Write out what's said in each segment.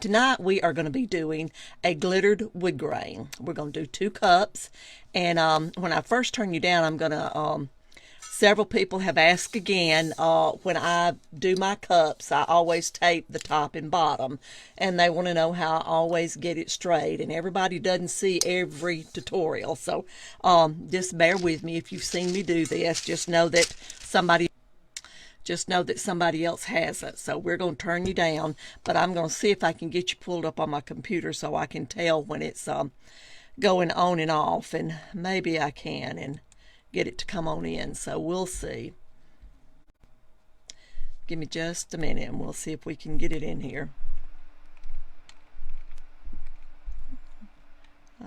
tonight we are going to be doing a glittered wood grain. We're going to do 2 cups, and when I first turn you down, I'm going to several people have asked again, when I do my cups, I always tape the top and bottom, and they want to know how I always get it straight, and everybody doesn't see every tutorial, so just bear with me. If you've seen me do this, just know that somebody else has it. So we're going to turn you down, but I'm going to see if I can get you pulled up on my computer so I can tell when it's going on and off, and maybe I can and get it to come on in, so we'll see. Give me just a minute and we'll see if we can get it in here.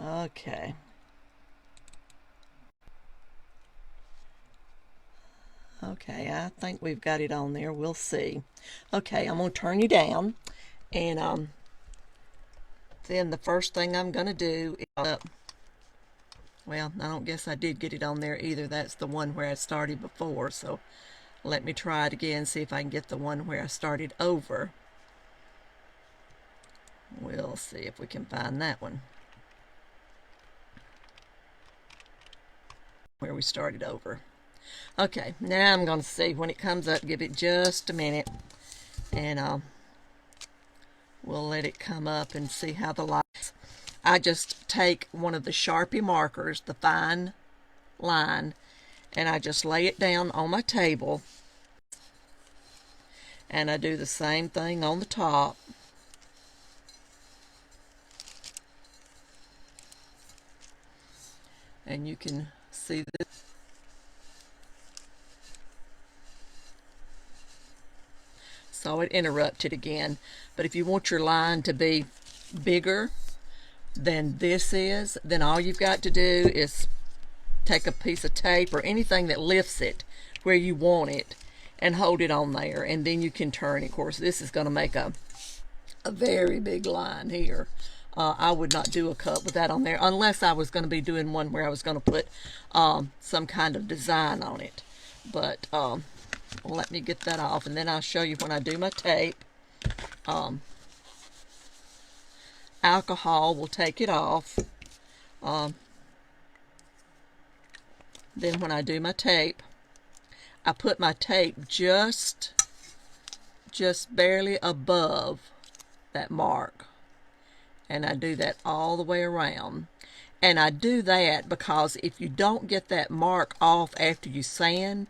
Okay. Okay, I think we've got it on there. We'll see. Okay, I'm going to turn you down, and then the first thing I'm going to do is well, I don't guess I did get it on there either. That's the one where I started before, so let me try it again, see if I can get the one where I started over. We'll see if we can find that one, where we started over. Okay, now I'm going to see when it comes up. Give it just a minute, and we'll let it come up and see how the lights. I just take one of the Sharpie markers, the fine line, and I just lay it down on my table, and I do the same thing on the top. And you can see this. So it interrupted again, but if you want your line to be bigger than this is, then all you've got to do is take a piece of tape or anything that lifts it where you want it and hold it on there, and then you can turn it. Of course, this is going to make a very big line here. I would not do a cup with that on there unless I was going to be doing one where I was going to put some kind of design on it. But let me get that off, and then I'll show you when I do my tape. Alcohol will take it off. Then when I do my tape, I put my tape just barely above that mark, and I do that all the way around. And I do that because if you don't get that mark off after you sand,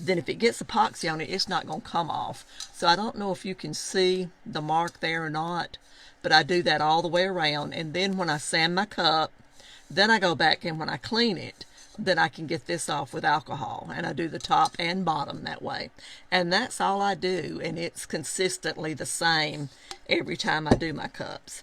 then if it gets epoxy on it, it's not going to come off. So I don't know if you can see the mark there or not, but I do that all the way around. And then when I sand my cup, then I go back, and when I clean it, then I can get this off with alcohol, and I do the top and bottom that way. And that's all I do, and it's consistently the same every time I do my cups.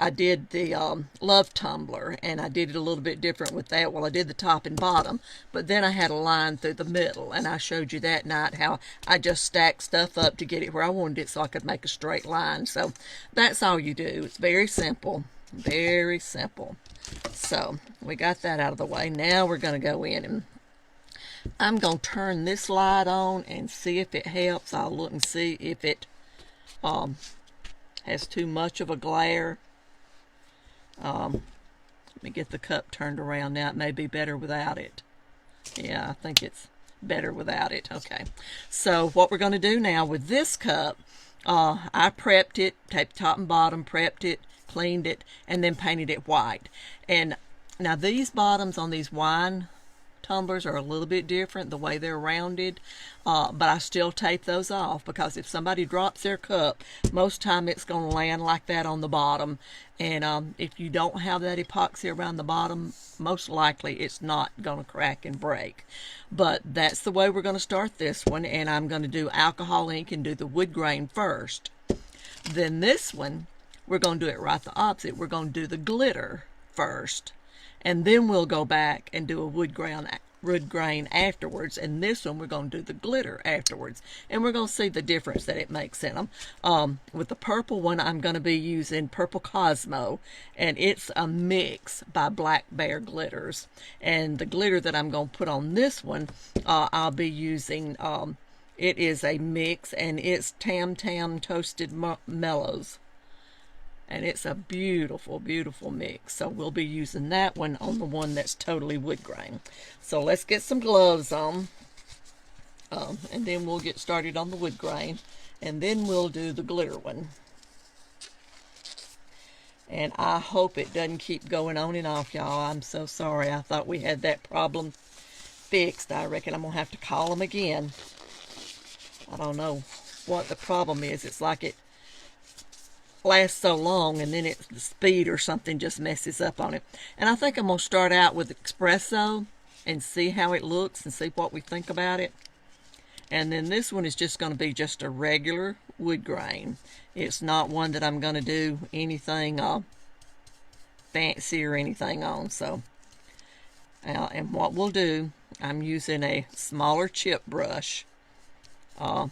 I did the love tumbler, and I did it a little bit different with that. Well, I did the top and bottom, but then I had a line through the middle, and I showed you that night how I just stacked stuff up to get it where I wanted it so I could make a straight line. So that's all you do. It's very simple, very simple. So we got that out of the way. Now we're going to go in, and I'm going to turn this light on and see if it helps. I'll look and see if it has too much of a glare. Let me get the cup turned around now. It may be better without it. Yeah, I think it's better without it. Okay, so what we're going to do now with this cup, I prepped it, taped top and bottom, prepped it, cleaned it, and then painted it white. And now these bottoms on these wine tumblers are a little bit different, the way they're rounded, but I still tape those off, because if somebody drops their cup, most time it's going to land like that on the bottom. And if you don't have that epoxy around the bottom, most likely it's not going to crack and break. But that's the way we're going to start this one, and I'm going to do alcohol ink and do the wood grain first. Then this one, we're going to do it right the opposite. We're going to do the glitter first, and then we'll go back and do a wood grain afterwards. And this one we're going to do the glitter afterwards, and we're going to see the difference that it makes in them. With the purple one, I'm going to be using Purple Cosmo, and it's a mix by Black Bear Glitters. And the glitter that I'm going to put on this one, I'll be using It is a mix, and it's TamTams Toasted Mellows. And it's a beautiful, beautiful mix. So we'll be using that one on the one that's totally wood grain. So let's get some gloves on. And then we'll get started on the wood grain. And then we'll do the glitter one. And I hope it doesn't keep going on and off, y'all. I'm so sorry. I thought we had that problem fixed. I reckon I'm going to have to call them again. I don't know what the problem is. It's like it lasts so long, and then it's the speed or something just messes up on it. And I think I'm going to start out with espresso and see how it looks and see what we think about it. And then this one is just going to be just a regular wood grain. It's not one that I'm going to do anything fancy or anything on. So, and what we'll do, I'm using a smaller chip brush. I'll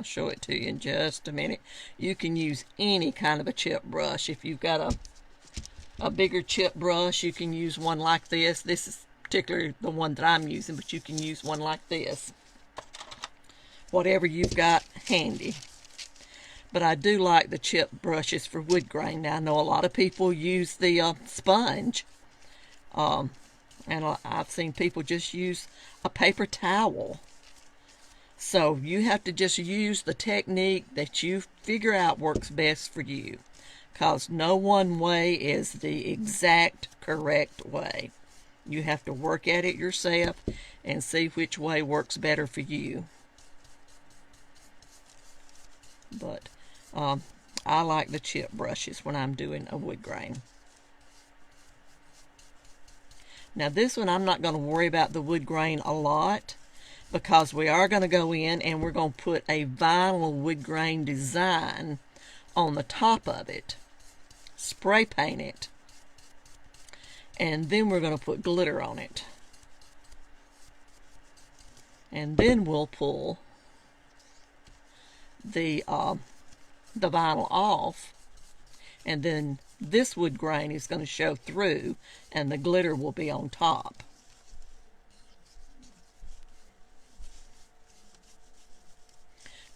show it to you in just a minute. You can use any kind of a chip brush. If you've got a bigger chip brush, you can use one like this. This is particularly the one that I'm using, but you can use one like this. Whatever you've got handy. But I do like the chip brushes for wood grain. Now, I know a lot of people use the sponge. And I've seen people just use a paper towel. So you have to just use the technique that you figure out works best for you. Because no one way is the exact correct way. You have to work at it yourself and see which way works better for you. But I like the chip brushes when I'm doing a wood grain. Now this one, I'm not going to worry about the wood grain a lot, because we are going to go in and we're going to put a vinyl wood grain design on the top of it. Spray paint it. And then we're going to put glitter on it. And then we'll pull the vinyl off. And then this wood grain is going to show through, and the glitter will be on top.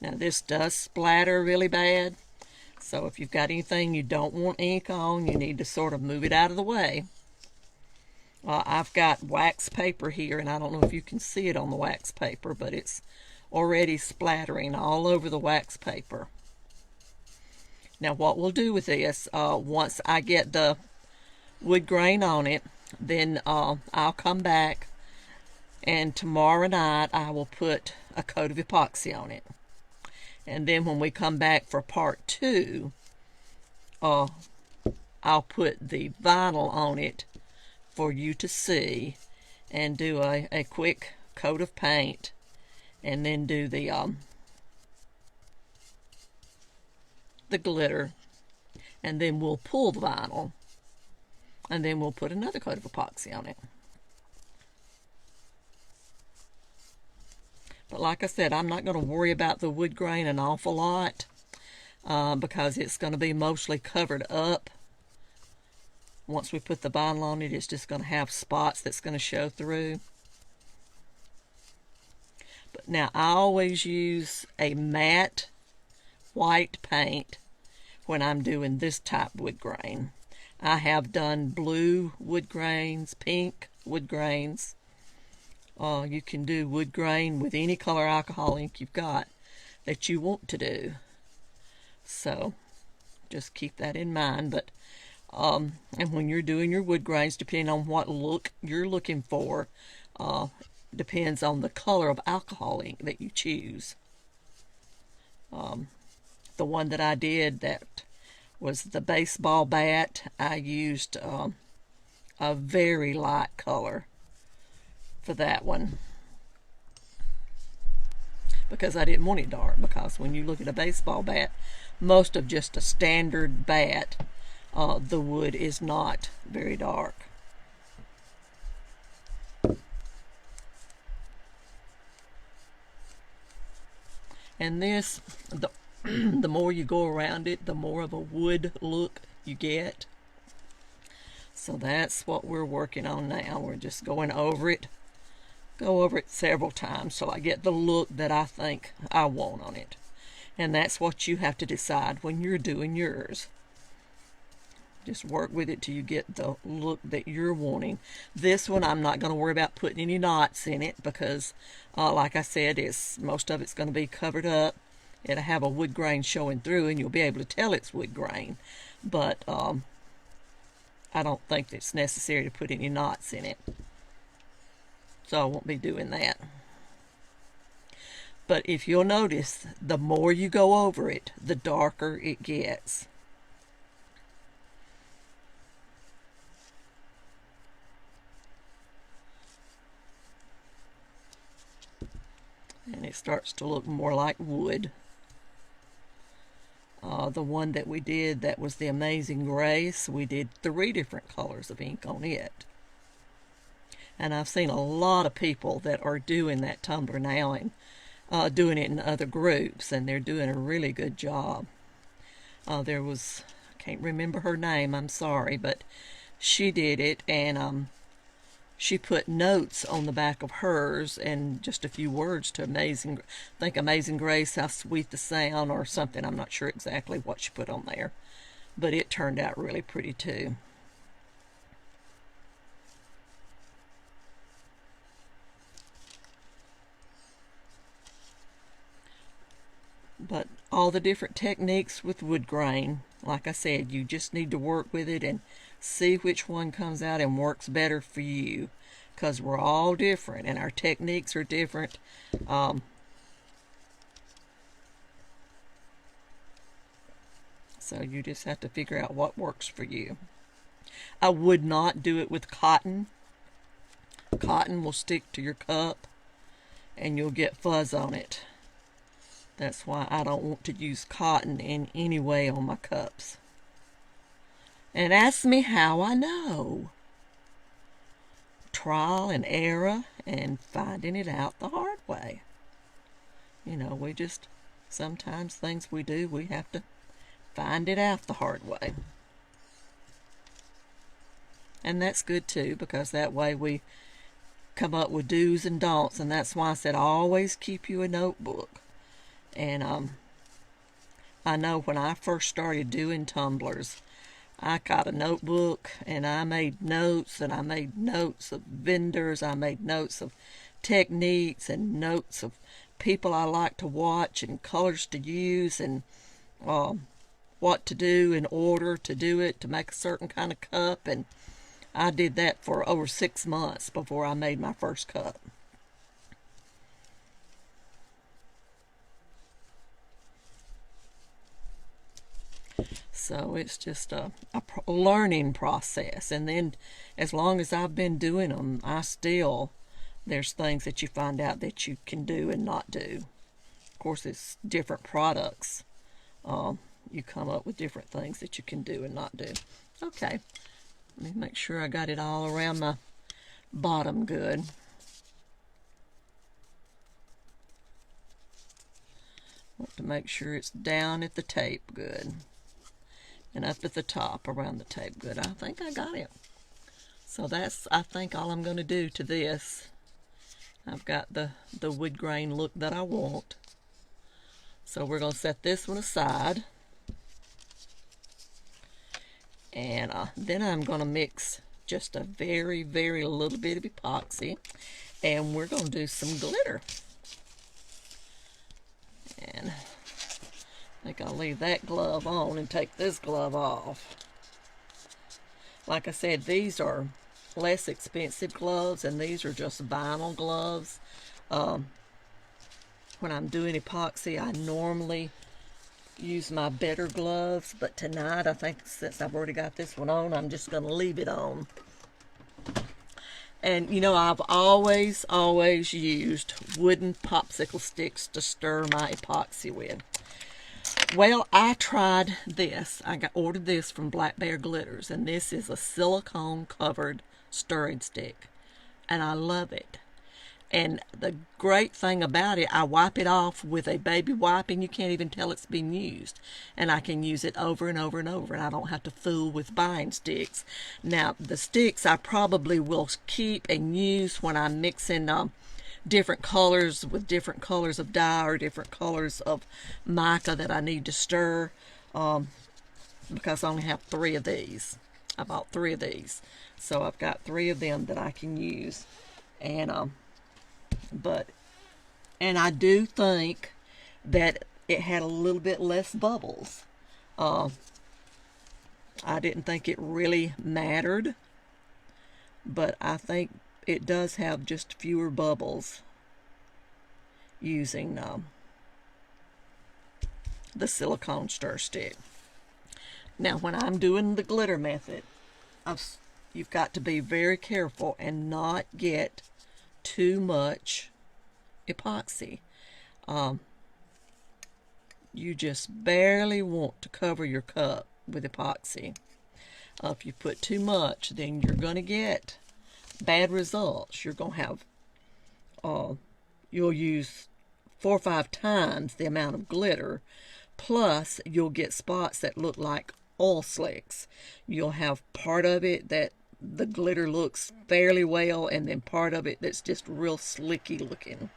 Now this does splatter really bad. So if you've got anything you don't want ink on, you need to sort of move it out of the way. I've got wax paper here, and I don't know if you can see it on the wax paper, but it's already splattering all over the wax paper. Now what we'll do with this, once I get the wood grain on it, then I'll come back, and tomorrow night I will put a coat of epoxy on it. And then when we come back for part 2, I'll put the vinyl on it for you to see, and do a quick coat of paint, and then do the glitter, and then we'll pull the vinyl, and then we'll put another coat of epoxy on it. But like I said, I'm not going to worry about the wood grain an awful lot, because it's going to be mostly covered up. Once we put the vinyl on it, it's just going to have spots that's going to show through. But now I always use a matte white paint when I'm doing this type wood grain. I have done blue wood grains, pink wood grains. You can do wood grain with any color alcohol ink you've got that you want to do. So just keep that in mind. But and when you're doing your wood grains, depending on what look you're looking for, depends on the color of alcohol ink that you choose. The one that I did that was the baseball bat, I used a very light color for that one, because I didn't want it dark. Because when you look at a baseball bat, most of just a standard bat, the wood is not very dark. And this, the more you go around it, the more of a wood look you get. So that's what we're working on now. We're just going over it go over it several times till I get the look that I think I want on it. And that's what you have to decide when you're doing yours. Just work with it till you get the look that you're wanting. This one, I'm not going to worry about putting any knots in it because, like I said, most of it's going to be covered up. It'll have a wood grain showing through, and you'll be able to tell it's wood grain. But I don't think it's necessary to put any knots in it. So I won't be doing that. But if you'll notice, the more you go over it, the darker it gets. And it starts to look more like wood. The one that we did, that was the Amazing Grace, we did 3 different colors of ink on it. And I've seen a lot of people that are doing that tumbler now and doing it in other groups, and they're doing a really good job. There was, I can't remember her name, I'm sorry, but she did it, and she put notes on the back of hers and just a few words to Amazing Grace, how sweet the sound, or something. I'm not sure exactly what she put on there, but it turned out really pretty too. But all the different techniques with wood grain, like I said, you just need to work with it and see which one comes out and works better for you, because we're all different and our techniques are different. So you just have to figure out what works for you. I would not do it with cotton. Cotton will stick to your cup and you'll get fuzz on it. That's why I don't want to use cotton in any way on my cups. And ask me how I know. Trial and error and finding it out the hard way. You know, sometimes things we do, we have to find it out the hard way. And that's good too, because that way we come up with do's and don'ts, and that's why I said always keep you a notebook. And I know when I first started doing tumblers, I got a notebook and I made notes, and I made notes of vendors, I made notes of techniques and notes of people I like to watch and colors to use and what to do in order to do it, to make a certain kind of cup. And I did that for over 6 months before I made my first cup. So it's just a learning process. And then as long as I've been doing them, there's things that you find out that you can do and not do. Of course, it's different products. You come up with different things that you can do and not do. Okay, let me make sure I got it all around my bottom good. Want to make sure it's down at the tape good. And up at the top around the tape good. I think I got it. So that's, I think, all I'm going to do to this. I've got the wood grain look that I want. So we're going to set this one aside. And then I'm going to mix just a very, very little bit of epoxy. And we're going to do some glitter. And I think I'll leave that glove on and take this glove off. Like I said, these are less expensive gloves, and these are just vinyl gloves. When I'm doing epoxy, I normally use my better gloves, but tonight I think since I've already got this one on, I'm just going to leave it on. And you know, I've always used wooden popsicle sticks to stir my epoxy with. Well, I tried this. Ordered this from Black Bear Glitters, and this is a silicone covered stirring stick, and I love it. And the great thing about it, I wipe it off with a baby wipe, and you can't even tell it's been used. And I can use it over and over and over, and I don't have to fool with buying sticks. Now, the sticks I probably will keep and use when I'm mixing different colors with different colors of dye or different colors of mica that I need to stir, because I only have 3 of these. I bought 3 of these, so I've got 3 of them that I can use. And and I do think that it had a little bit less bubbles. I didn't think it really mattered, but I think it does have just fewer bubbles using the silicone stir stick. Now, when I'm doing the glitter method, you've got to be very careful and not get too much epoxy. You just barely want to cover your cup with epoxy. If you put too much, then you're going to get bad results. You're going to have, you'll use 4 or 5 times the amount of glitter, plus you'll get spots that look like oil slicks. You'll have part of it that the glitter looks fairly well, and then part of it that's just real slicky looking.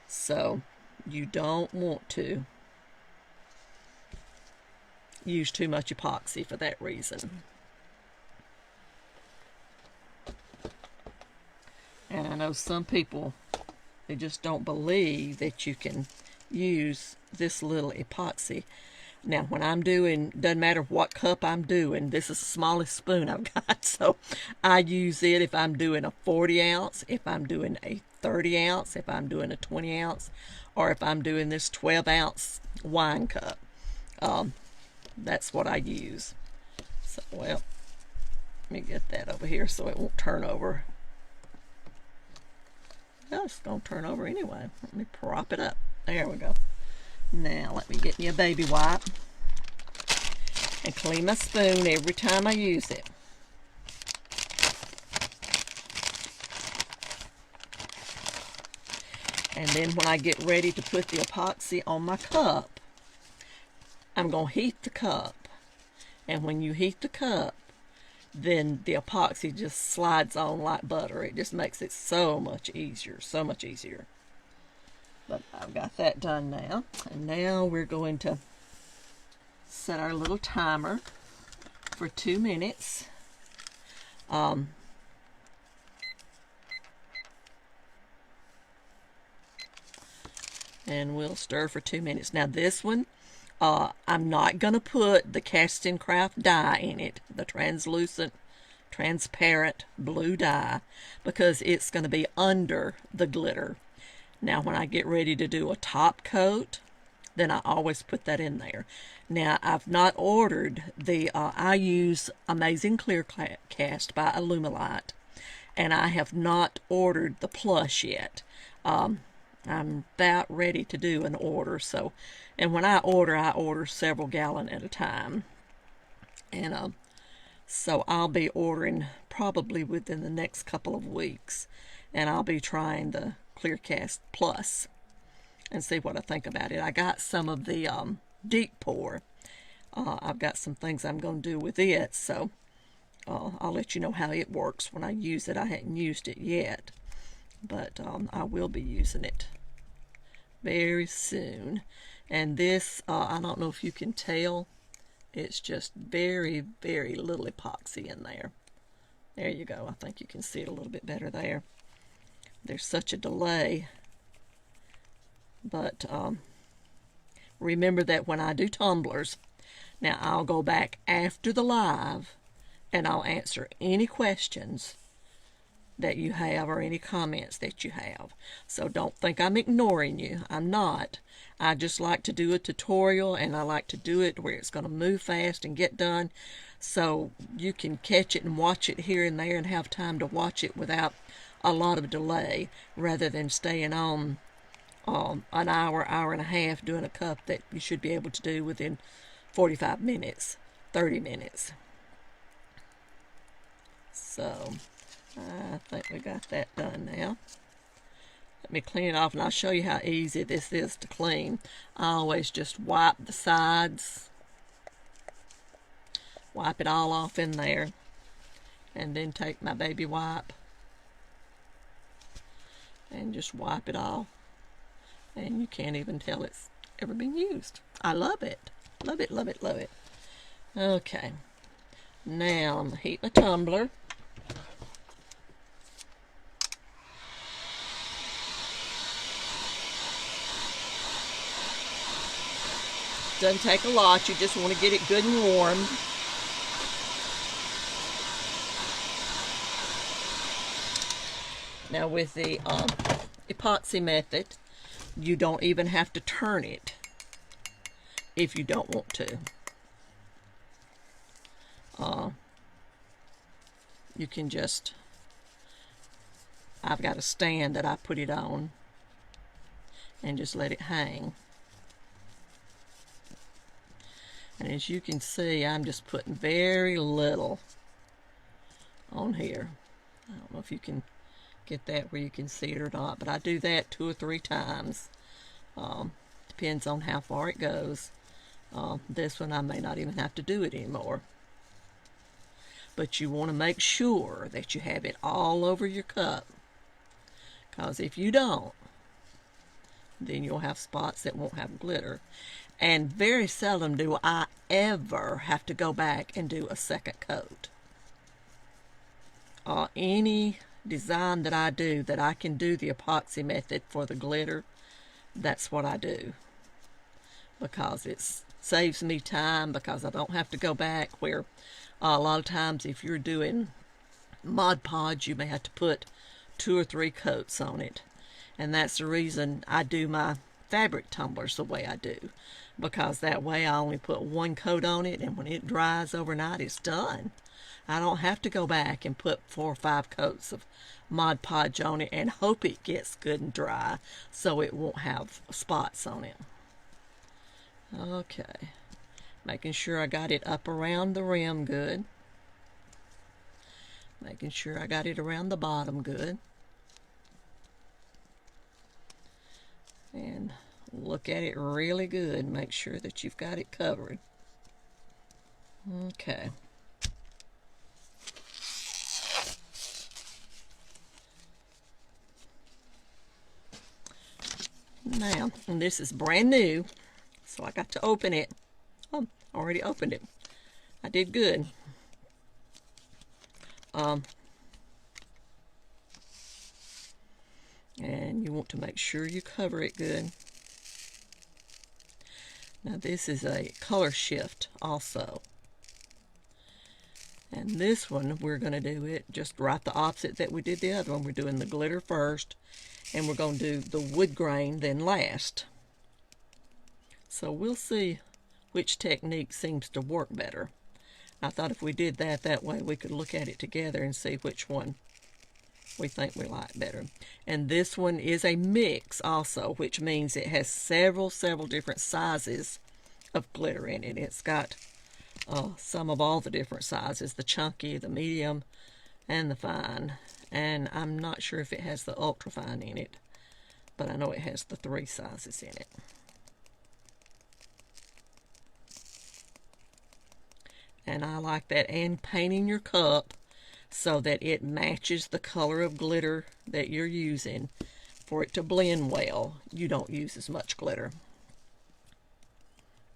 So you don't want to use too much epoxy for that reason. And I know some people, they just don't believe that you can use this little epoxy. Now, when I'm doing, doesn't matter what cup I'm doing, this is the smallest spoon I've got, so I use it if I'm doing a 40 ounce, if I'm doing a 30 ounce, if I'm doing a 20 ounce, or if I'm doing this 12 ounce wine cup. That's what I use. So, well, let me get that over here so it won't turn over. Well, it's going to turn over anyway. Let me prop it up. There we go. Now, let me get me a baby wipe and clean my spoon every time I use it. And then when I get ready to put the epoxy on my cup, I'm going to heat the cup. And when you heat the cup, then the epoxy just slides on like butter. It just makes it so much easier, so much easier. But I've got that done now. And now we're going to set our little timer for 2 minutes. And we'll stir for 2 minutes. Now this one, I'm not going to put the Cast and Craft dye in it, the translucent, transparent blue dye, because it's going to be under the glitter. Now when I get ready to do a top coat, then I always put that in there. Now I've not ordered the, I use Amazing Clear Cast by Illumilite, and I have not ordered the plush yet. I'm about ready to do an order, so, and when I order several gallon at a time. And so I'll be ordering probably within the next couple of weeks, and I'll be trying the Clearcast Plus and see what I think about it. I got some of the deep pour. I've got some things I'm going to do with it, so I'll let you know how it works when I use it. I hadn't used it yet, but I will be using it very soon. And this, I don't know if you can tell, it's just very, very little epoxy in there. There you go. I think you can see it a little bit better there. There's such a delay. But remember that when I do tumblers, now I'll go back after the live and I'll answer any questions that you have or any comments that you have. So don't think I'm ignoring you. I'm not. I just like to do a tutorial, and I like to do it where it's going to move fast and get done, so you can catch it and watch it here and there and have time to watch it without a lot of delay, rather than staying on an hour, hour and a half doing a cup that you should be able to do within 45 minutes, 30 minutes. So I think we got that done now. Let me clean it off, and I'll show you how easy this is to clean. I always just wipe the sides, wipe it all off in there, and then take my baby wipe and just wipe it off. And you can't even tell it's ever been used. I love it. Love it, love it, love it. Okay. Now I'm going to heat my tumbler. Doesn't take a lot. You just want to get it good and warm. Now with the epoxy method, you don't even have to turn it if you don't want to. You can just, I've got a stand that I put it on and just let it hang. And as you can see, I'm just putting very little on here. I don't know if you can get that where you can see it or not, but I do that 2 or 3 times. Depends on how far it goes. This one I may not even have to do it anymore. But you want to make sure that you have it all over your cup, because if you don't, then you'll have spots that won't have glitter. And very seldom do I ever have to go back and do a second coat. Any design that I do that I can do the epoxy method for the glitter, that's what I do, because it saves me time, because I don't have to go back where a lot of times if you're doing Mod Podge, you may have to put 2 or 3 coats on it. And that's the reason I do my fabric tumblers the way I do, because that way I only put 1 coat on it, and when it dries overnight, it's done. I don't have to go back and put 4 or 5 coats of Mod Podge on it and hope it gets good and dry so it won't have spots on it. Okay, making sure I got it up around the rim good. Making sure I got it around the bottom good. And look at it really good. Make sure that you've got it covered. Okay. Now, and this is brand new, so I got to open it. Oh, already opened it. I did good. And you want to make sure you cover it good. Now this is a color shift also. And this one, we're going to do it just right the opposite that we did the other one. We're doing the glitter first, and we're going to do the wood grain then last. So we'll see which technique seems to work better. I thought if we did that, that way we could look at it together and see which one we think we like better. And this one is a mix also, which means it has several different sizes of glitter in it. It's got some of all the different sizes, the chunky, the medium, and the fine. And I'm not sure if it has the ultra fine in it, but I know it has the 3 sizes in it. And I like that. And painting your cup so that it matches the color of glitter that you're using. For it to blend well, you don't use as much glitter.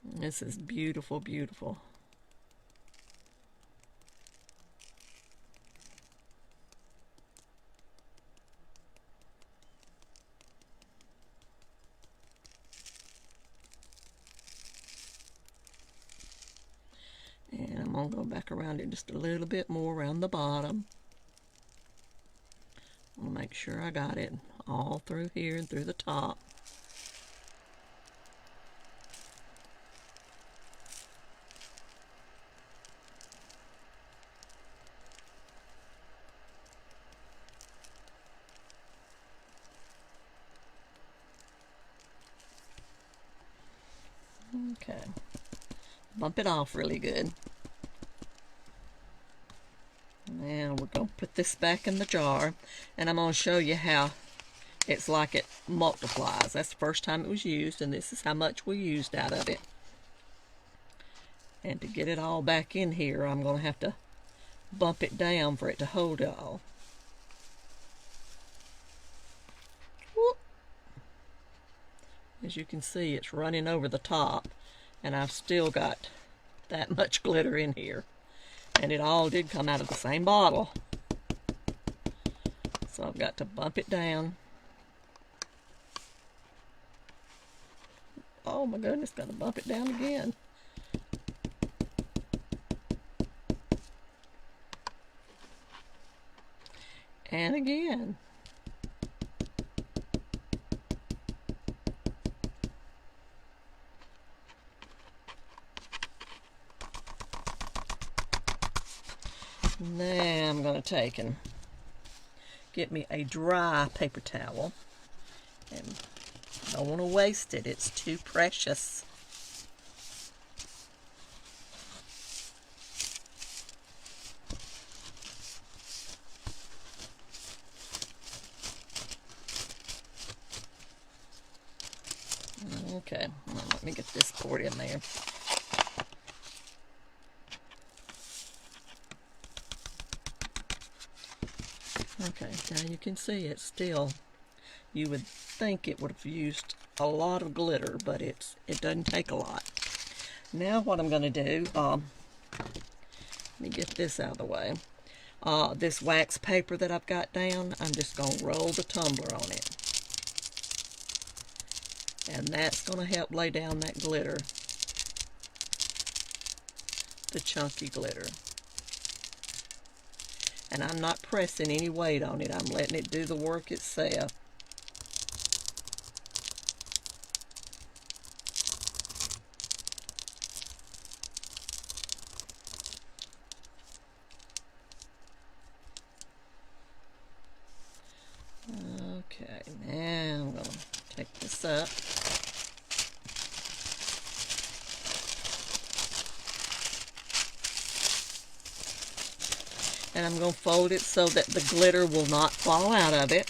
This is beautiful, beautiful. And I'm going to go back around it just a little bit more around the bottom. I'll make sure I got it all through here and through the top. Okay. Bump it off really good. Now we're going to put this back in the jar, and I'm going to show you how it's like it multiplies. That's the first time it was used, and this is how much we used out of it. And to get it all back in here, I'm going to have to bump it down for it to hold it all. As you can see, it's running over the top, and I've still got that much glitter in here. And it all did come out of the same bottle. So I've got to bump it down. Oh my goodness, got to bump it down again. And again. Now I'm going to take and get me a dry paper towel, and I don't want to waste it. It's too precious. Okay, well, let me get this poured in there. Okay, now you can see it's still, you would think it would have used a lot of glitter, but it doesn't take a lot. Now what I'm going to do, let me get this out of the way. This wax paper that I've got down, I'm just going to roll the tumbler on it. And that's going to help lay down that glitter, the chunky glitter. And I'm not pressing any weight on it. I'm letting it do the work itself. Okay, now I'm going to take this up. And I'm going to fold it so that the glitter will not fall out of it.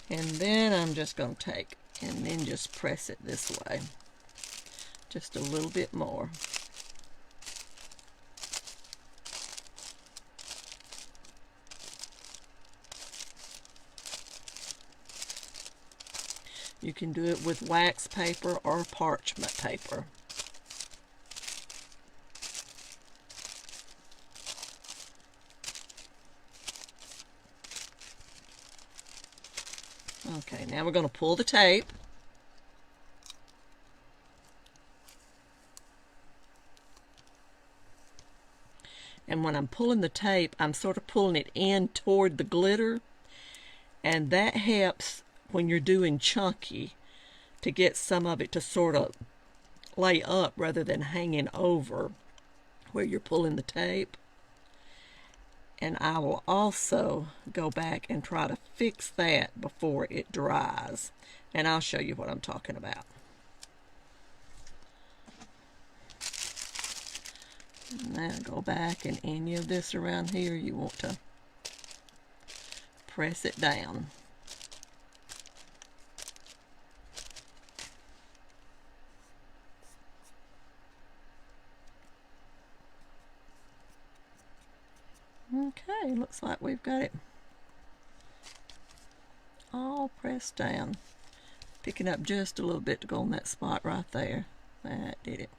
And then I'm just going to take and then just press it this way. Just a little bit more. You can do it with wax paper or parchment paper. Okay, now we're going to pull the tape. And when I'm pulling the tape, I'm sort of pulling it in toward the glitter. And that helps when you're doing chunky to get some of it to sort of lay up rather than hanging over where you're pulling the tape. And I will also go back and try to fix that before it dries. And I'll show you what I'm talking about. Now go back, and any of this around here, you want to press it down. Okay, looks like we've got it all pressed down. Picking up just a little bit to go on that spot right there. That did it.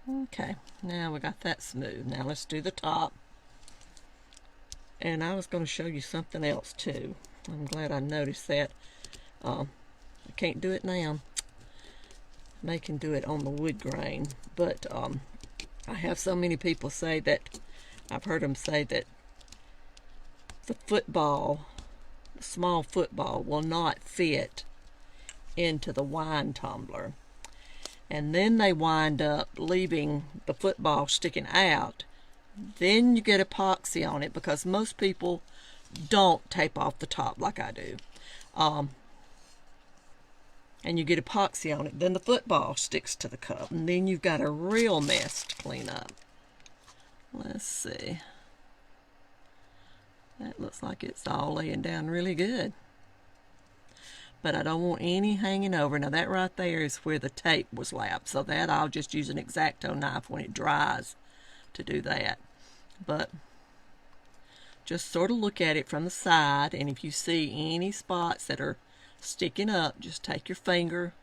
Okay, now we got that smooth. Now let's do the top. And I was going to show you something else too. I'm glad I noticed that. I can't do it now. They can do it on the wood grain, but I have so many people say that, I've heard them say that the football, the small football, will not fit into the wine tumbler. And then they wind up leaving the football sticking out. Then you get epoxy on it, because most people don't tape off the top like I do. And you get epoxy on it, then the football sticks to the cup, and then you've got a real mess to clean up. Let's see. That looks like it's all laying down really good. But I don't want any hanging over. Now that right there is where the tape was lapped, so that I'll just use an X-Acto knife when it dries to do that. But just sort of look at it from the side, and if you see any spots that are sticking up, just take your finger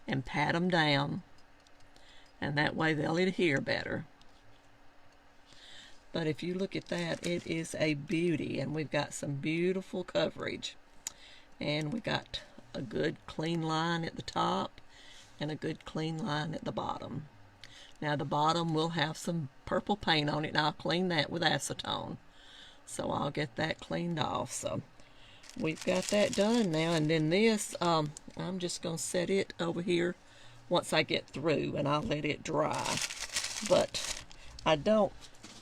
and pat them down, and that way they'll adhere better. But if you look at that, it is a beauty, and we've got some beautiful coverage, and we got a good clean line at the top and a good clean line at the bottom. Now the bottom will have some purple paint on it, and I'll clean that with acetone. So I'll get that cleaned off. So we've got that done now, and then this, I'm just going to set it over here once I get through, and I'll let it dry. But I don't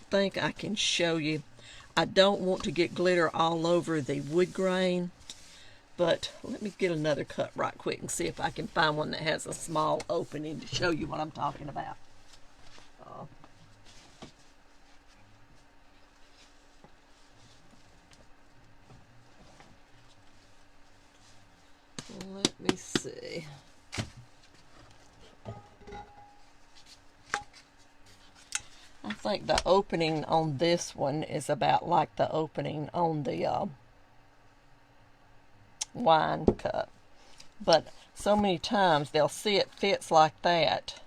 think I can show you. I don't want to get glitter all over the wood grain, but let me get another cut right quick and see if I can find one that has a small opening to show you what I'm talking about. Let me see. I think the opening on this one is about like the opening on the wine cup. But so many times they'll see it fits like that,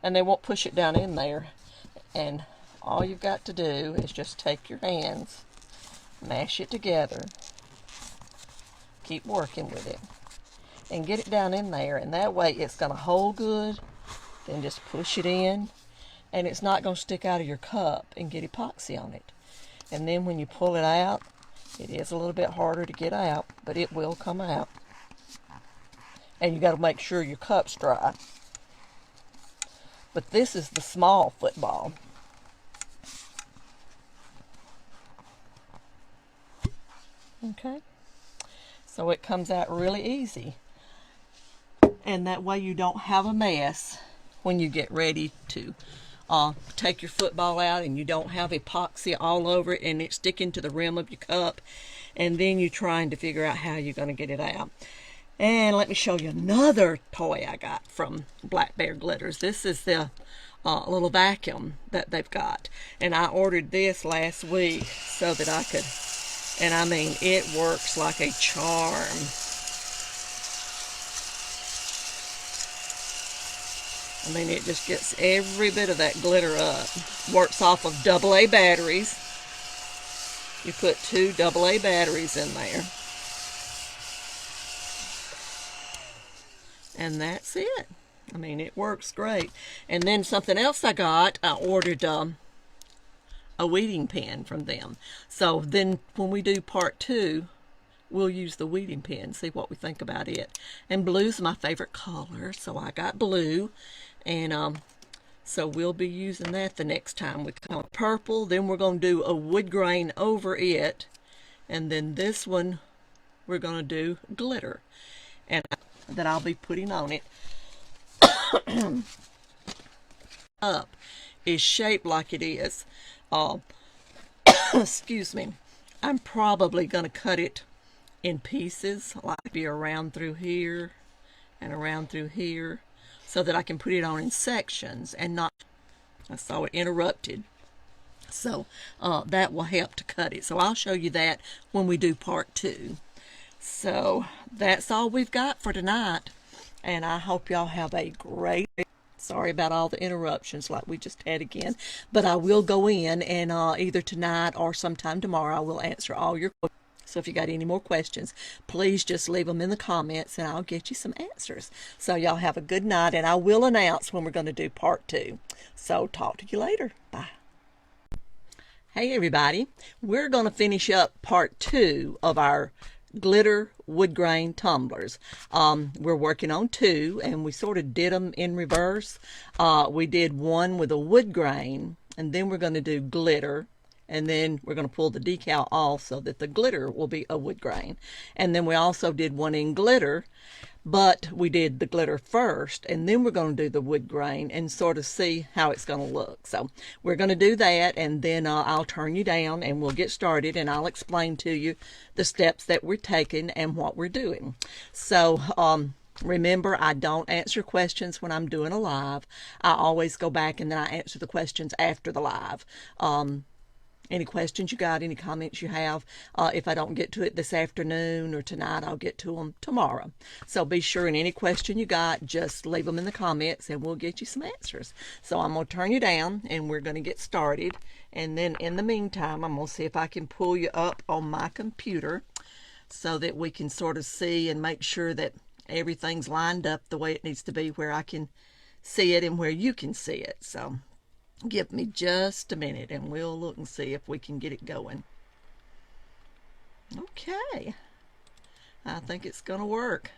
and they won't push it down in there. And all you've got to do is just take your hands, mash it together, keep working with it, and get it down in there, and that way it's going to hold good. Then just push it in, and it's not going to stick out of your cup and get epoxy on it. And then when you pull it out, it is a little bit harder to get out, but it will come out. And you got to make sure your cup's dry. But this is the small football. Okay, so it comes out really easy, and that way you don't have a mess when you get ready to take your football out, and you don't have epoxy all over it and it's sticking to the rim of your cup, and then you're trying to figure out how you're going to get it out. And let me show you another toy I got from Black Bear Glitters. This is the little vacuum that they've got, and I ordered this last week so that I could, and I mean, it works like a charm. I mean, it just gets every bit of that glitter up. Works off of AA batteries. You put 2 AA batteries in there, and that's it. I mean, it works great. And then something else I got, I ordered a weeding pen from them. So then when we do part 2, we'll use the weeding pen, see what we think about it. And blue's my favorite color, so I got blue. And so we'll be using that the next time we come. Purple, then we're going to do a wood grain over it. And then this one, we're going to do glitter. And that I'll be putting on it. Up is shaped like it is. Excuse me. I'm probably going to cut it in pieces, like be around through here and around through here, so that I can put it on in sections and not. I saw it interrupted, so that will help to cut it. So I'll show you that when we do part 2. So that's all we've got for tonight, and I hope y'all have a great. Sorry about all the interruptions like we just had again, but I will go in and either tonight or sometime tomorrow I will answer all your questions. So if you got any more questions, please just leave them in the comments and I'll get you some answers. So y'all have a good night, and I will announce when we're going to do part 2. So talk to you later. Bye. Hey everybody, we're going to finish up part 2 of our glitter wood grain tumblers. We're working on 2, and we sort of did them in reverse. We did one with a wood grain, and then we're going to do glitter, and then we're going to pull the decal off so that the glitter will be a wood grain. And then we also did one in glitter, but we did the glitter first, and then we're going to do the wood grain and sort of see how it's going to look. So we're going to do that, and then I'll turn you down and we'll get started, and I'll explain to you the steps that we're taking and what we're doing. So remember, I don't answer questions when I'm doing a live. I always go back and then I answer the questions after the live. any questions you got, any comments you have. If I don't get to it this afternoon or tonight, I'll get to them tomorrow. So be sure, in any question you got, just leave them in the comments and we'll get you some answers. So I'm going to turn you down and we're going to get started. And then in the meantime, I'm going to see if I can pull you up on my computer so that we can sort of see and make sure that everything's lined up the way it needs to be, where I can see it and where you can see it. So give me just a minute and we'll look and see if we can get it going. Okay, I think it's gonna work.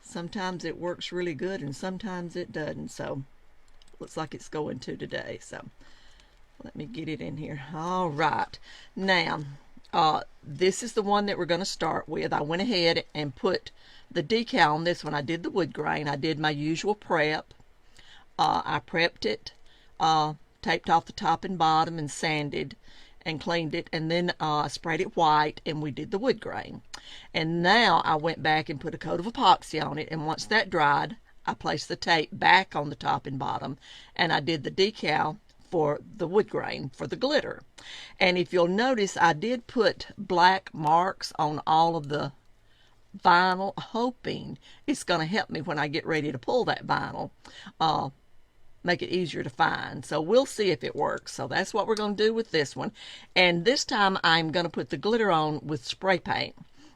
Sometimes it works really good and sometimes it doesn't, so looks like it's going to today. So let me get it in here. All right, now this is the one that we're going to start with. I went ahead and put the decal on this one. I did the wood grain. I did my usual prep. I prepped it, taped off the top and bottom and sanded and cleaned it, and then sprayed it white, and we did the wood grain. And now I went back and put a coat of epoxy on it, and once that dried, I placed the tape back on the top and bottom, and I did the decal for the wood grain, for the glitter. And if you'll notice, I did put black marks on all of the vinyl, hoping it's going to help me when I get ready to pull that vinyl, make it easier to find. So we'll see if it works. So that's what we're going to do with this one. And this time I'm going to put the glitter on with spray paint.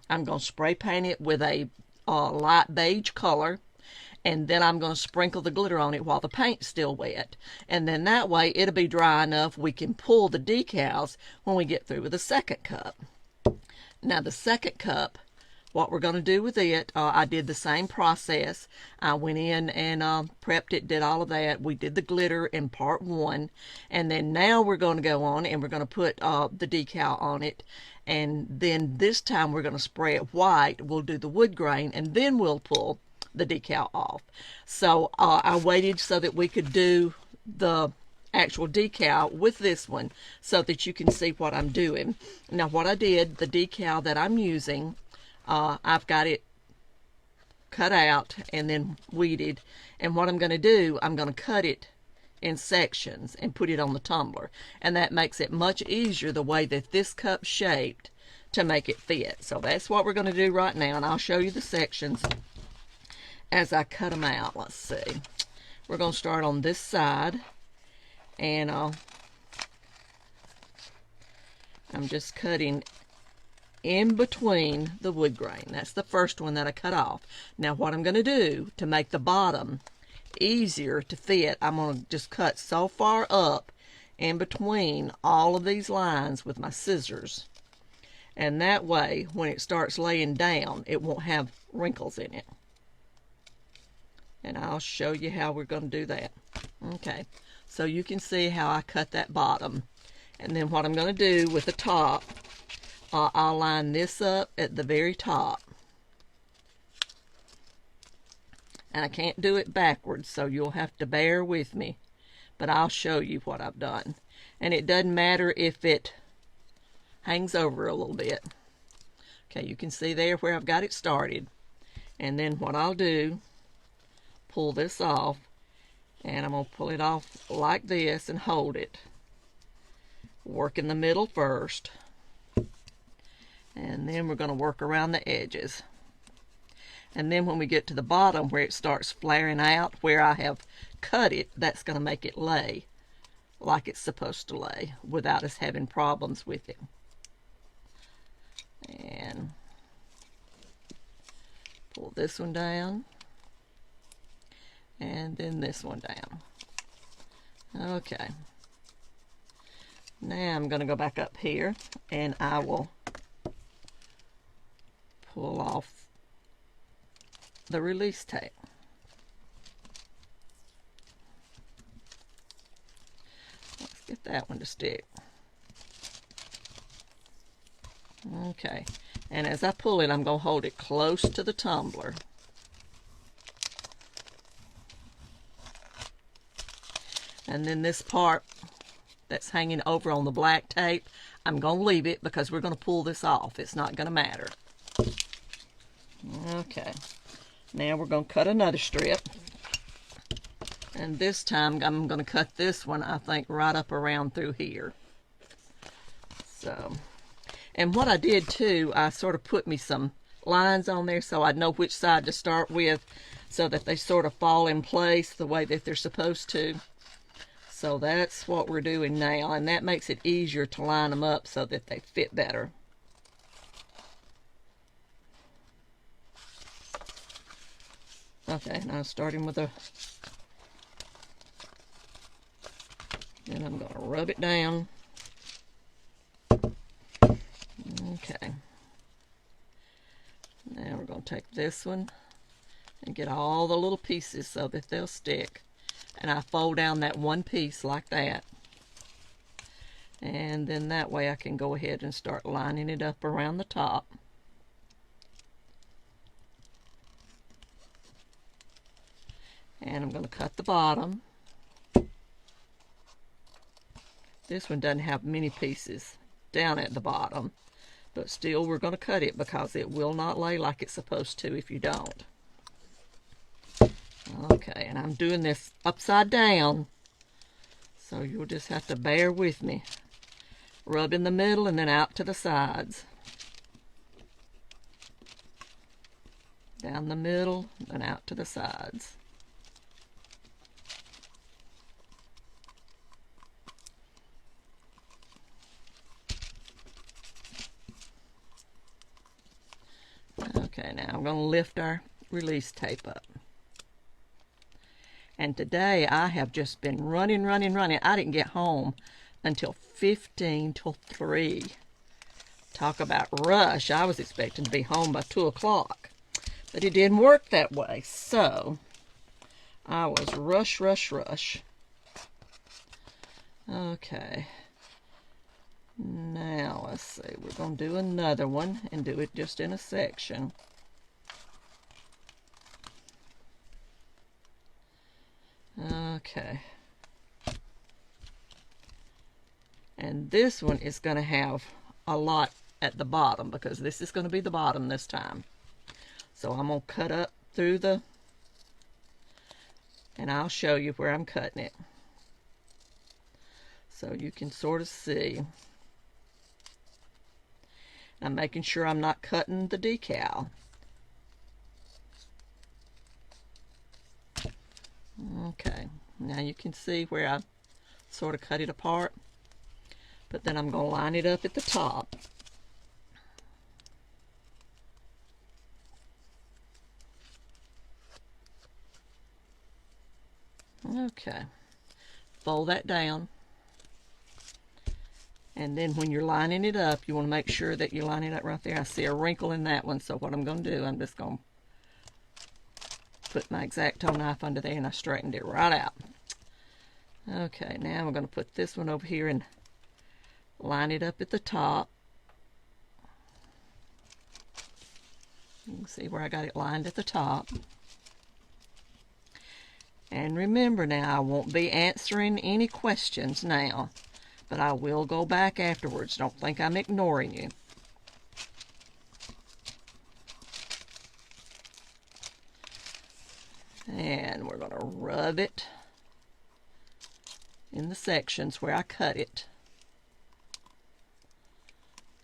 I'm going to spray paint it with a light beige color, and then I'm going to sprinkle the glitter on it while the paint's still wet. And then that way it'll be dry enough we can pull the decals when we get through with the second cup. Now the second cup, what we're going to do with it, I did the same process. I went in and prepped it, did all of that. We did the glitter in part one. And then now we're going to go on and we're going to put the decal on it. And then this time we're going to spray it white. We'll do the wood grain and then we'll pull the decal off. So I waited so that we could do the actual decal with this one so that you can see what I'm doing. Now what I did, the decal that I'm using, I've got it cut out and then weeded, and what I'm going to do, I'm going to cut it in sections and put it on the tumbler, and that makes it much easier the way that this cup's shaped to make it fit. So that's what we're going to do right now, and I'll show you the sections as I cut them out. Let's see, we're going to start on this side, and I'm just cutting in between the wood grain. That's the first one that I cut off. Now what I'm going to do to make the bottom easier to fit, I'm going to just cut so far up in between all of these lines with my scissors, and that way when it starts laying down it won't have wrinkles in it. And I'll show you how we're going to do that. Okay, so you can see how I cut that bottom, and then what I'm going to do with the top, I'll line this up at the very top. And I can't do it backwards, so you'll have to bear with me. But I'll show you what I've done. And it doesn't matter if it hangs over a little bit. Okay, you can see there where I've got it started. And then what I'll do, pull this off, and I'm going to pull it off like this and hold it. Work in the middle first. And then we're going to work around the edges. And then when we get to the bottom where it starts flaring out, where I have cut it, that's going to make it lay like it's supposed to lay without us having problems with it. And pull this one down, and then this one down. Okay. Now I'm going to go back up here, and I will pull off the release tape. Let's get that one to stick. Okay, and as I pull it, I'm going to hold it close to the tumbler. And then this part that's hanging over on the black tape, I'm going to leave it because we're going to pull this off. It's not going to matter. Okay, now we're going to cut another strip, and this time I'm going to cut this one, I think, right up around through here. So, and what I did too, I sort of put me some lines on there so I'd know which side to start with, so that they sort of fall in place the way that they're supposed to. So that's what we're doing now, and that makes it easier to line them up so that they fit better. Okay, now starting with then I'm going to rub it down. Okay. Now we're going to take this one and get all the little pieces so that they'll stick. And I fold down that one piece like that. And then that way I can go ahead and start lining it up around the top. And I'm going to cut the bottom. This one doesn't have many pieces down at the bottom, but still we're going to cut it because it will not lay like it's supposed to if you don't. Okay, and I'm doing this upside down, so you'll just have to bear with me. Rub in the middle and then out to the sides. Down the middle and out to the sides. Okay, now I'm going to lift our release tape up. And today I have just been running. I didn't get home until 15 till 3. Talk about rush. I was expecting to be home by 2 o'clock. But it didn't work that way. So I was rush. Okay. Now let's see. We're going to do another one and do it just in a section. Okay. And this one is going to have a lot at the bottom because this is going to be the bottom this time. So I'm going to cut up through the, and I'll show you where I'm cutting it. So you can sort of see. I'm making sure I'm not cutting the decal. Okay, now you can see where I sort of cut it apart, but then I'm going to line it up at the top. Okay, fold that down, and then when you're lining it up, you want to make sure that you line it up right there. I see a wrinkle in that one, so what I'm going to do, I'm just going to put my X-Acto knife under there, and I straightened it right out. Okay, now I'm going to put this one over here and line it up at the top. You can see where I got it lined at the top. And remember now, I won't be answering any questions now, but I will go back afterwards. Don't think I'm ignoring you. And we're going to rub it in the sections where I cut it.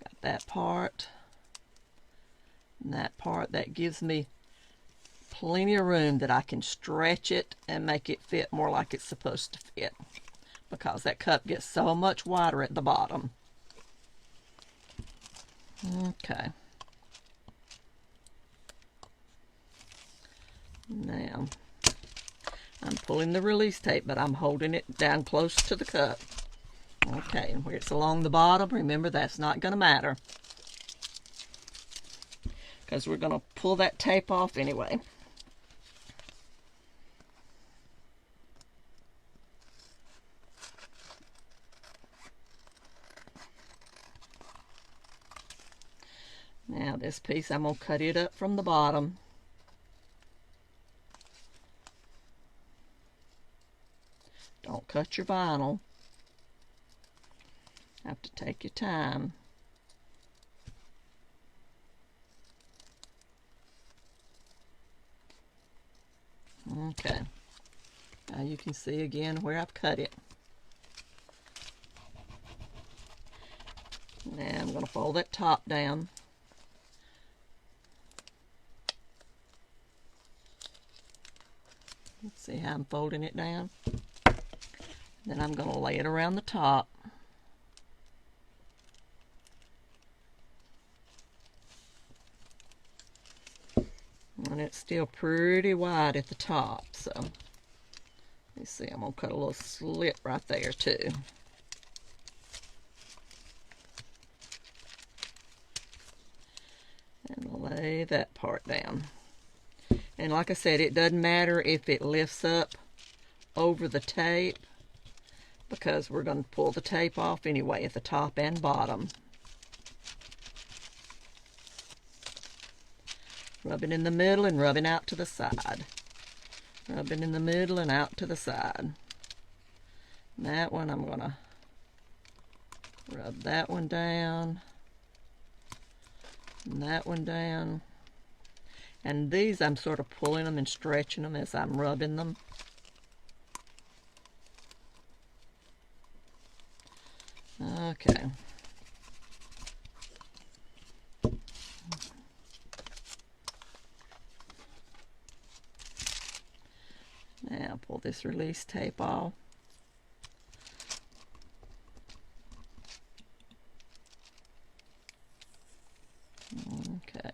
Got that part and that part. That gives me plenty of room that I can stretch it and make it fit more like it's supposed to fit, because that cup gets so much wider at the bottom. Okay. Now, I'm pulling the release tape, but I'm holding it down close to the cup. Okay, and where it's along the bottom, remember that's not going to matter, because we're going to pull that tape off anyway. Now this piece, I'm going to cut it up from the bottom. Don't cut your vinyl. Have to take your time. Okay. Now you can see again where I've cut it. Now I'm going to fold that top down. Let's see how I'm folding it down. Then I'm going to lay it around the top. And it's still pretty wide at the top, so let's see, I'm going to cut a little slit right there too. And lay that part down. And like I said, it doesn't matter if it lifts up over the tape, because we're going to pull the tape off anyway at the top and bottom. Rubbing in the middle and rubbing out to the side. Rubbing in the middle and out to the side. And that one I'm going to rub that one down. And that one down. And these I'm sort of pulling them and stretching them as I'm rubbing them. Okay. Now pull this release tape off. Okay.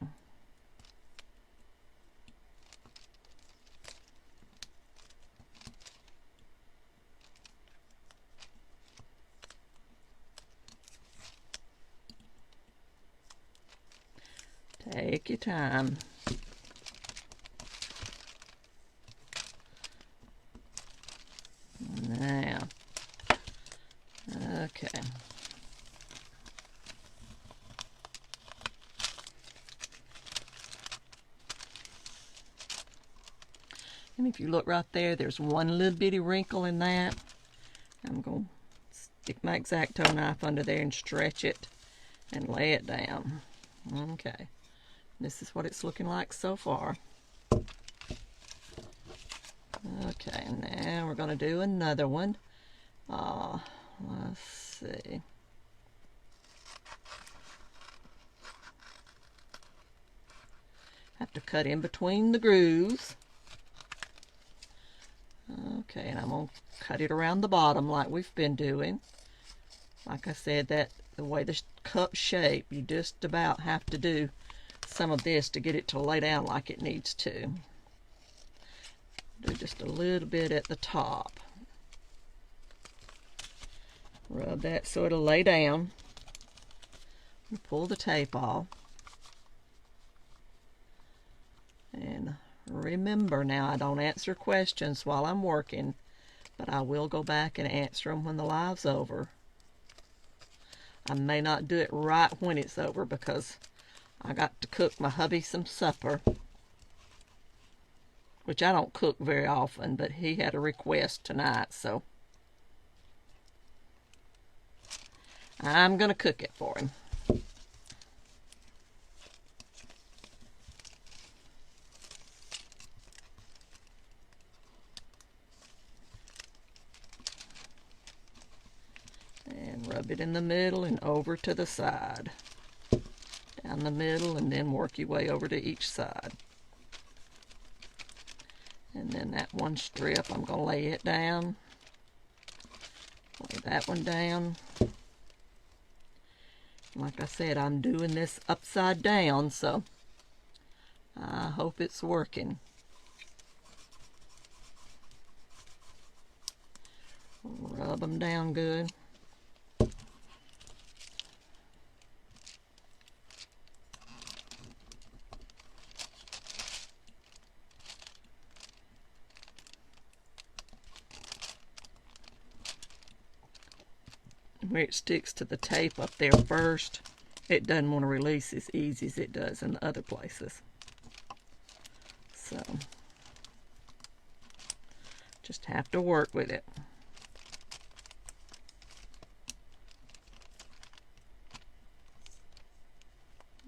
Take your time. Now, okay. And if you look right there, there's one little bitty wrinkle in that. I'm going to stick my X-Acto knife under there and stretch it and lay it down. Okay. This is what it's looking like so far. Okay, now we're going to do another one. Let's see. Have to cut in between the grooves. Okay, and I'm going to cut it around the bottom like we've been doing. Like I said, that the way the cup shape, you just about have to do some of this to get it to lay down like it needs to. Do just a little bit at the top. Rub that so it'll lay down. Pull the tape off. And remember now, I don't answer questions while I'm working, but I will go back and answer them when the live's over. I may not do it right when it's over because I got to cook my hubby some supper, which I don't cook very often, but he had a request tonight, so I'm going to cook it for him. And rub it in the middle and over to the side. Down the middle and then work your way over to each side. And then that one strip, I'm going to lay it down. Lay that one down. Like I said, I'm doing this upside down, so I hope it's working. Rub them down good. Where it sticks to the tape up there first, it doesn't want to release as easy as it does in the other places. So, just have to work with it.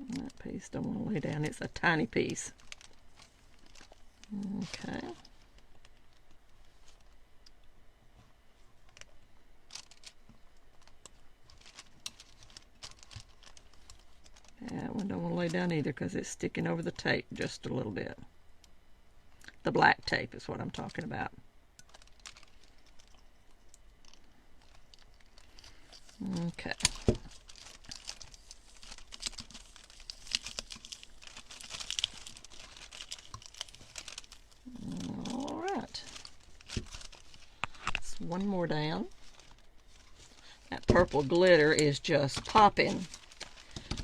That piece don't want to lay down, it's a tiny piece. Okay. That one don't want to lay down either because it's sticking over the tape just a little bit. The black tape is what I'm talking about. Okay. All right. It's one more down. That purple glitter is just popping.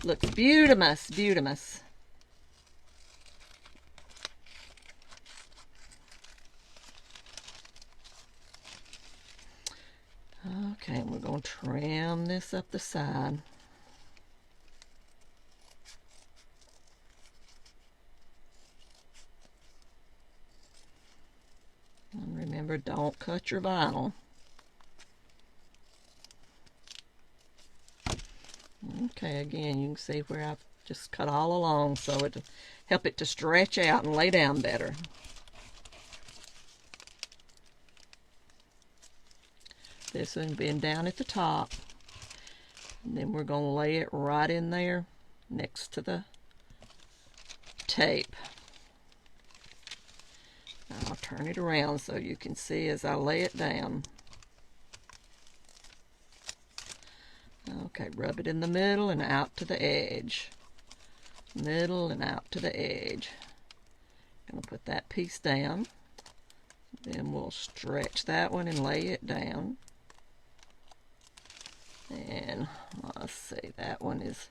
Looks beautimous, beautimous. Okay, we're going to trim this up the side. And remember, don't cut your vinyl. Okay, again, you can see where I've just cut all along so it'll help it to stretch out and lay down better. This one being down at the top. And then we're going to lay it right in there next to the tape. I'll turn it around so you can see as I lay it down. Okay, rub it in the middle and out to the edge. Middle and out to the edge. Gonna put that piece down. Then we'll stretch that one and lay it down. And let's see, that one is,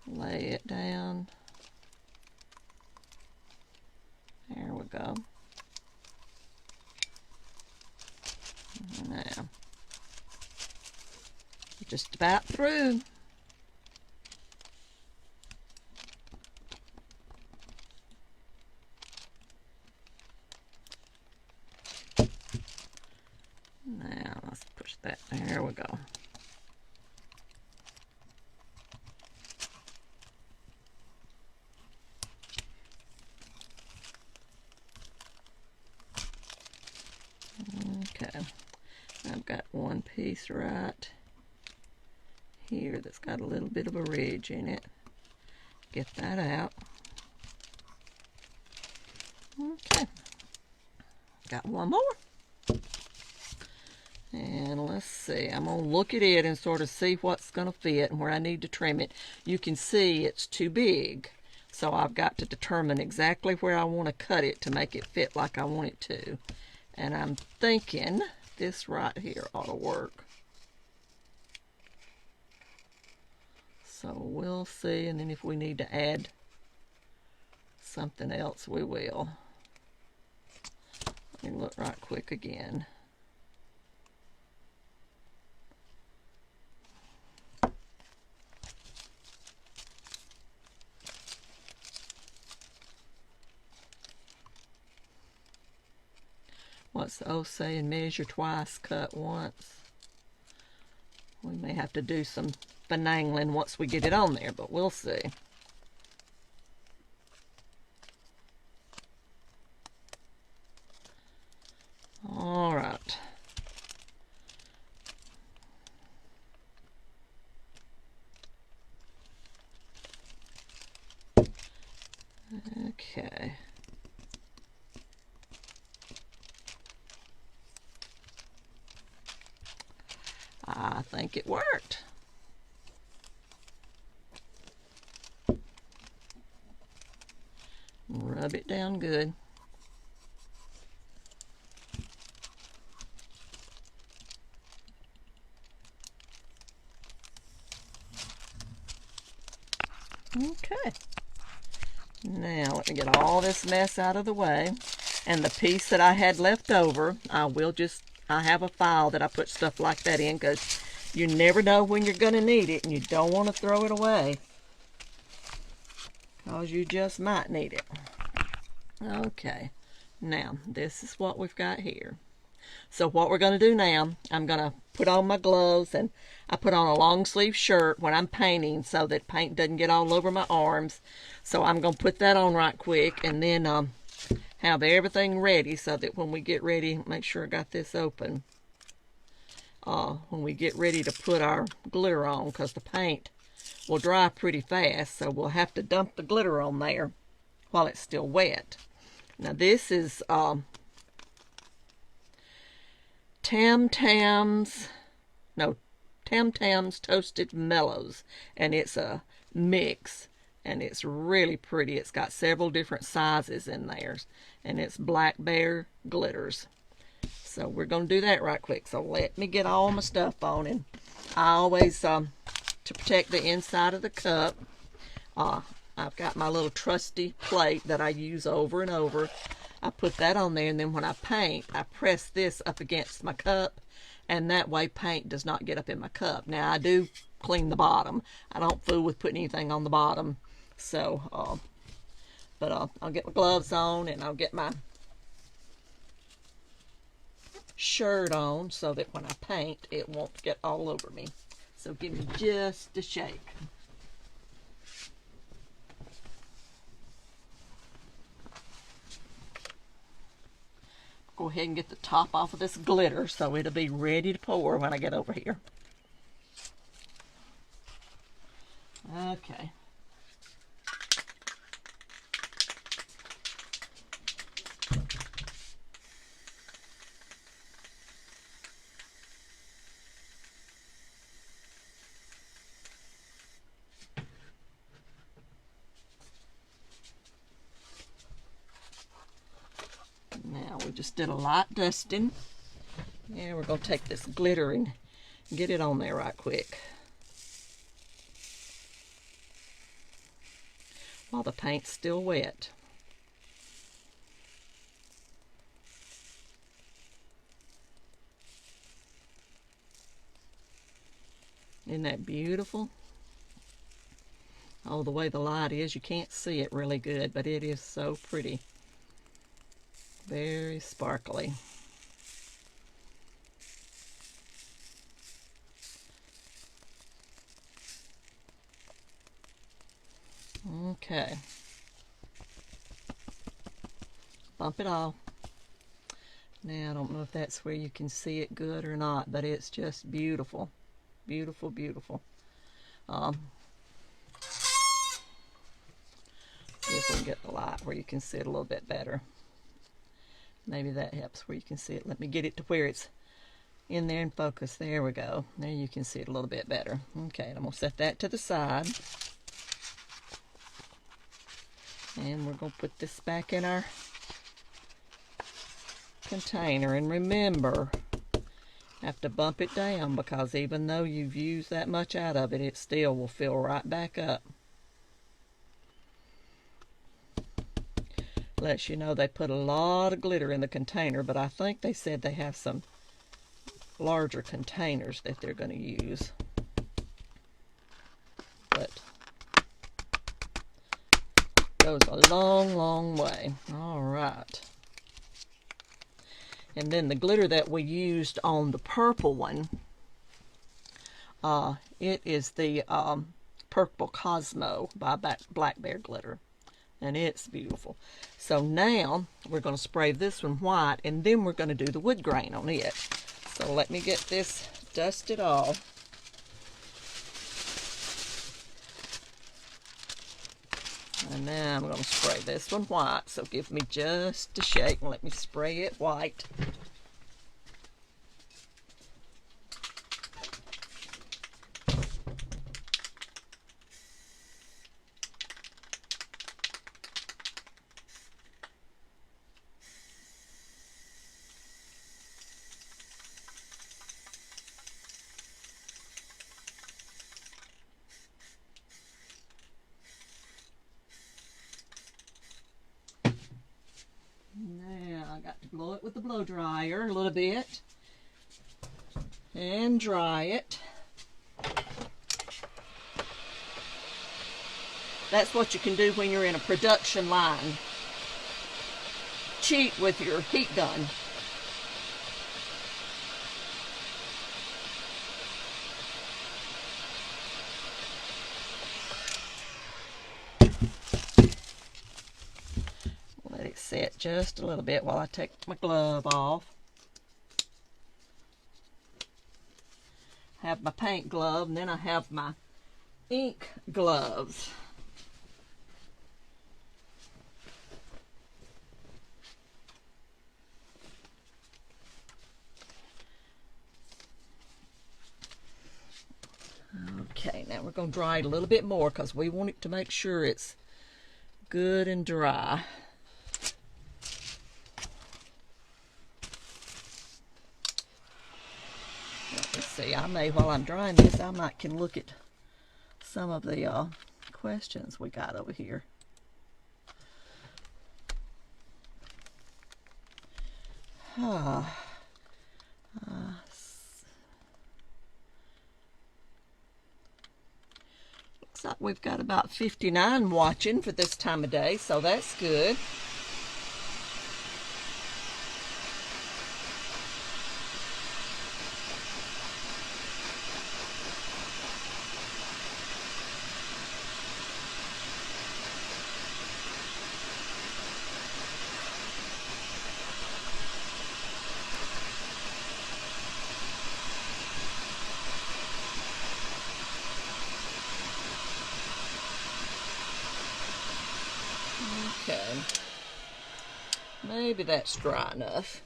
lay it down. There we go. Now, just about through. Now, let's push that. There we go. Okay, I've got one piece right here that's got a little bit of a ridge in it. Get that out. Okay, got one more. And let's see, I'm going to look at it and sort of see what's going to fit and where I need to trim it. You can see it's too big, so I've got to determine exactly where I want to cut it to make it fit like I want it to. And I'm thinking this right here ought to work. So we'll see, and then if we need to add something else, we will. Let me look right quick again. What's the old saying? Measure twice, cut once. We may have to do some finagling once we get it on there, but we'll see. All right. Okay. I think it worked. Rub it down good. Okay. Now let me get all this mess out of the way. And the piece that I had left over, I have a file that I put stuff like that in because you never know when you're going to need it and you don't want to throw it away because you just might need it. Okay, now this is what we've got here. So what we're going to do now, I'm going to put on my gloves, and I put on a long sleeve shirt when I'm painting so that paint doesn't get all over my arms. So I'm going to put that on right quick and then have everything ready so that when we get ready, make sure I got this open. when we get ready to put our glitter on, because the paint will dry pretty fast, so we'll have to dump the glitter on there while it's still wet. Now this is TamTams Toasted Mellows, and it's a mix, and it's really pretty. It's got several different sizes in there, and it's black bear glitters. So we're going to do that right quick. So let me get all my stuff on, and I always, to protect the inside of the cup, I've got my little trusty plate that I use over and over. I put that on there, and then when I paint, I press this up against my cup, and that way paint does not get up in my cup. Now I do clean the bottom. I don't fool with putting anything on the bottom. So, but I'll get my gloves on, and I'll get my shirt on so that when I paint, it won't get all over me. So give me just a shake. Go ahead and get the top off of this glitter so it'll be ready to pour when I get over here. Okay. Now we just did a light dusting. Yeah, we're going to take this glitter and get it on there right quick while the paint's still wet. Isn't that beautiful? Oh, the way the light is, you can't see it really good, but it is so pretty. Very sparkly. Okay. Bump it off. Now, I don't know if that's where you can see it good or not, but it's just beautiful. Beautiful, beautiful. See if we can get the light where you can see it a little bit better. Maybe that helps where you can see it. Let me get it to where it's in there and focus. There we go. There you can see it a little bit better. Okay, and I'm going to set that to the side. And we're going to put this back in our container. And remember, have to bump it down, because even though you've used that much out of it, it still will fill right back up. Lets you know they put a lot of glitter in the container, but I think they said they have some larger containers that they're going to use. But goes a long, long way. All right. And then the glitter that we used on the purple one, it is the Purple Cosmo by Black Bear Glitter. And it's beautiful. So now we're going to spray this one white, and then we're going to do the wood grain on it. So let me get this dusted off. And now I'm going to spray this one white. So give me just a shake and let me spray it white. I got to blow it with the blow dryer a little bit and dry it. That's what you can do when you're in a production line. Cheat with your heat gun. Let it set just a little bit while I take my glove off. have my paint glove, and then I have my ink gloves. Okay, now we're going to dry it a little bit more because we want it to make sure it's good and dry. Let's see, I may, while I'm drying this, I might can look at some of the questions we got over here. Looks like we've got about 59 watching for this time of day, so that's good. Okay, maybe that's dry enough.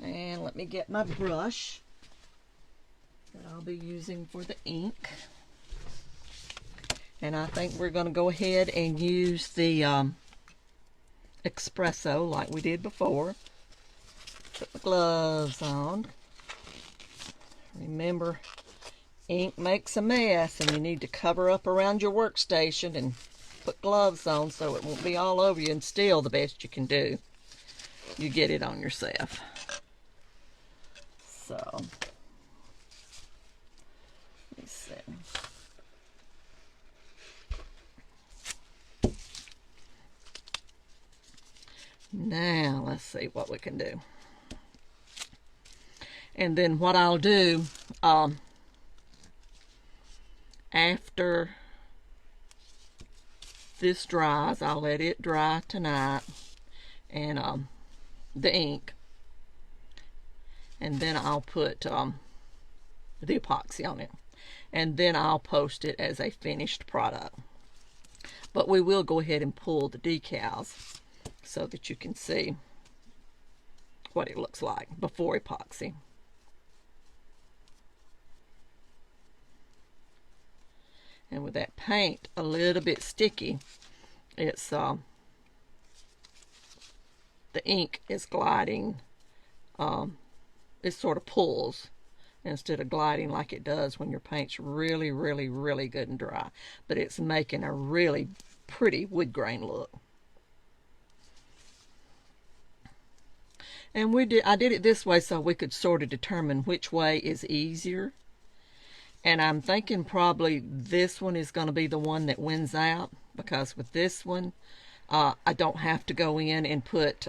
And let me get my brush that I'll be using for the ink. And I think we're going to go ahead and use the espresso like we did before. Put the gloves on. Remember, ink makes a mess, and you need to cover up around your workstation and put gloves on so it won't be all over you, and still the best you can do, you get it on yourself. So, let's see. Now, let's see what we can do. And then what I'll do, after this dries, I'll let it dry tonight, and the ink, and then I'll put the epoxy on it, and then I'll post it as a finished product. But we will go ahead and pull the decals so that you can see what it looks like before epoxy. And with that paint a little bit sticky, it's the ink is gliding. It sort of pulls instead of gliding like it does when your paint's really, really, really good and dry. But it's making a really pretty wood grain look. And I did it this way so we could sort of determine which way is easier. And I'm thinking probably this one is going to be the one that wins out, because with this one, I don't have to go in and put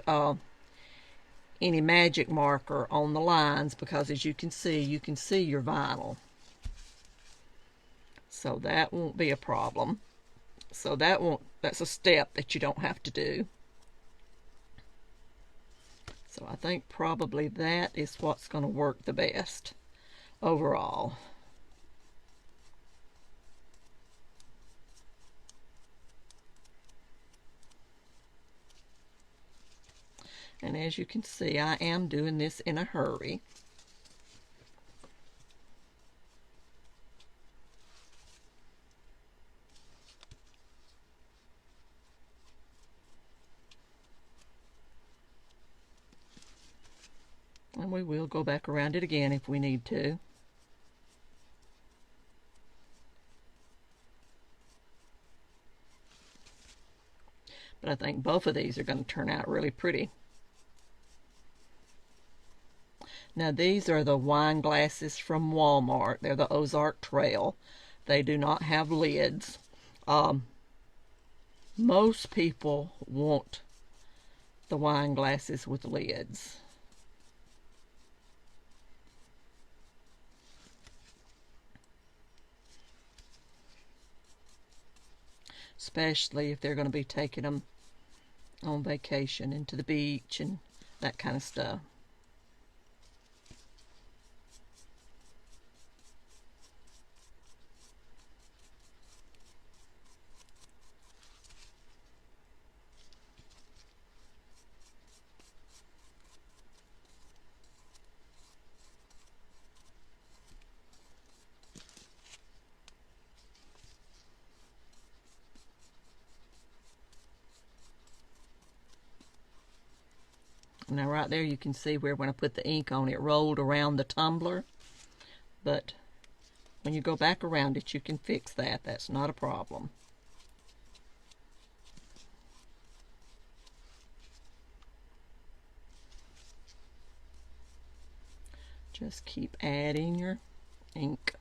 any magic marker on the lines, because as you can see your vinyl. So that won't be a problem. So that's a step that you don't have to do. So I think probably that is what's going to work the best overall. And as you can see, I am doing this in a hurry. And we will go back around it again if we need to. But I think both of these are going to turn out really pretty. Now these are the wine glasses from Walmart. They're the Ozark Trail. They do not have lids. Most people want the wine glasses with lids. Especially if they're going to be taking them on vacation and to the beach and that kind of stuff. Now right there you can see where when I put the ink on it rolled around the tumbler, but when you go back around it you can fix that. That's not a problem. Just keep adding your ink.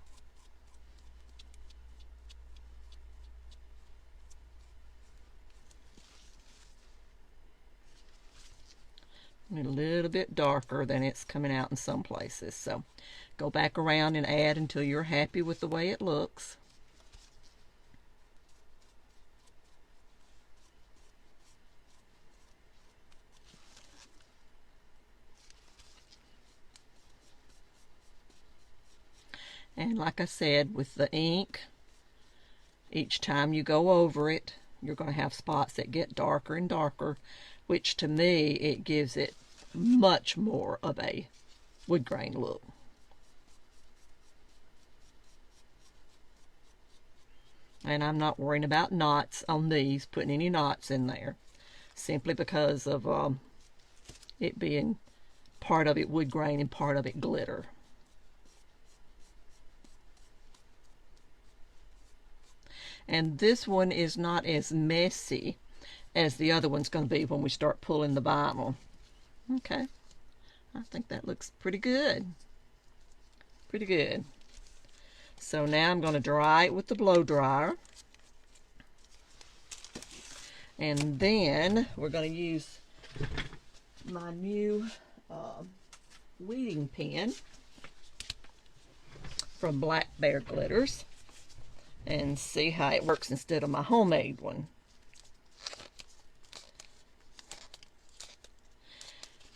A little bit darker than it's coming out in some places. So go back around and add until you're happy with the way it looks. And like I said, with the ink, each time you go over it, you're going to have spots that get darker and darker, which to me, it gives it much more of a wood grain look. And I'm not worrying about knots on these, putting any knots in there, simply because of it being part of it wood grain and part of it glitter. And this one is not as messy as the other one's going to be when we start pulling the vinyl. Okay, I think that looks pretty good. Pretty good. So now I'm going to dry it with the blow dryer. And then we're going to use my new weeding pen from Black Bear Glitters and see how it works instead of my homemade one.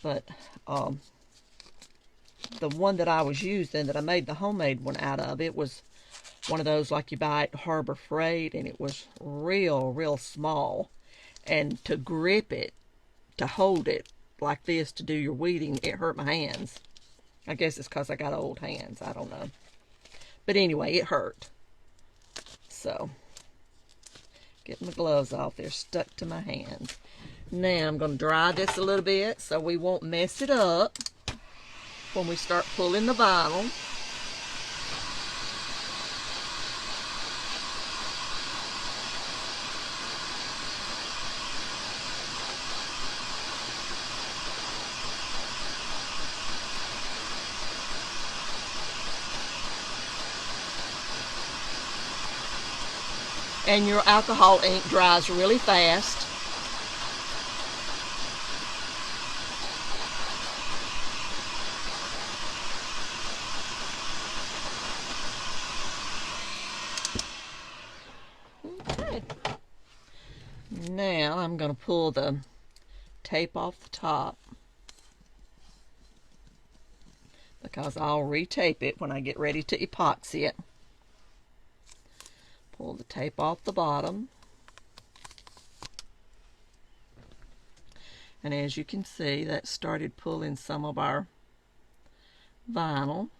But the one that I was using, that I made the homemade one out of, it was one of those like you buy at Harbor Freight, and it was real small. And to grip it, to hold it like this to do your weeding, it hurt my hands. I guess it's because I got old hands. I don't know. But anyway, it hurt. So, getting my gloves off. They're stuck to my hands. Now I'm going to dry this a little bit so we won't mess it up when we start pulling the vinyl. And your alcohol ink dries really fast. Okay. Now I'm going to pull the tape off the top, because I'll retape it when I get ready to epoxy it. Pull the tape off the bottom. And as you can see, that started pulling some of our vinyl.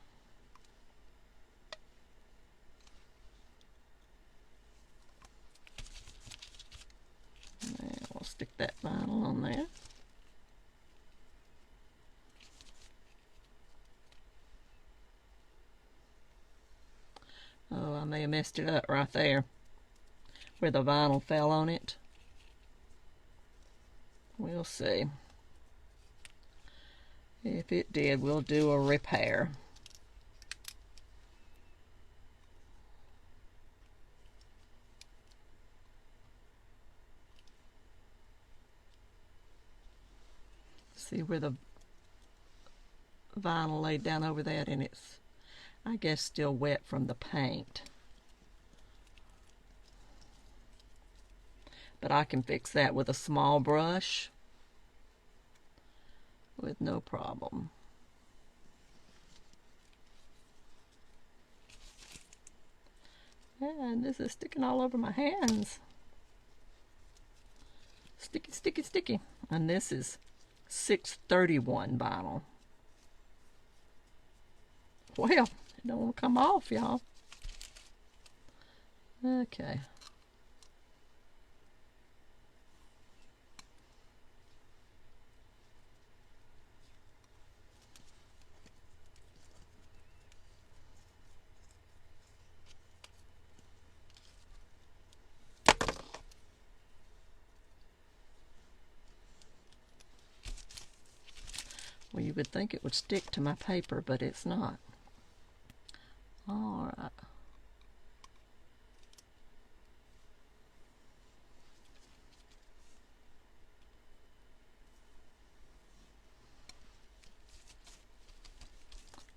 Now we'll stick that vinyl on there. Oh, I may have messed it up right there where the vinyl fell on it. We'll see. If it did, we'll do a repair. See where the vinyl laid down over that, and it's, I guess, still wet from the paint. But I can fix that with a small brush with no problem. And this is sticking all over my hands. Sticky, sticky, sticky. And this is 631 vinyl. Well, it don't want to come off, y'all. Okay. Well, you would think it would stick to my paper, but it's not. All right.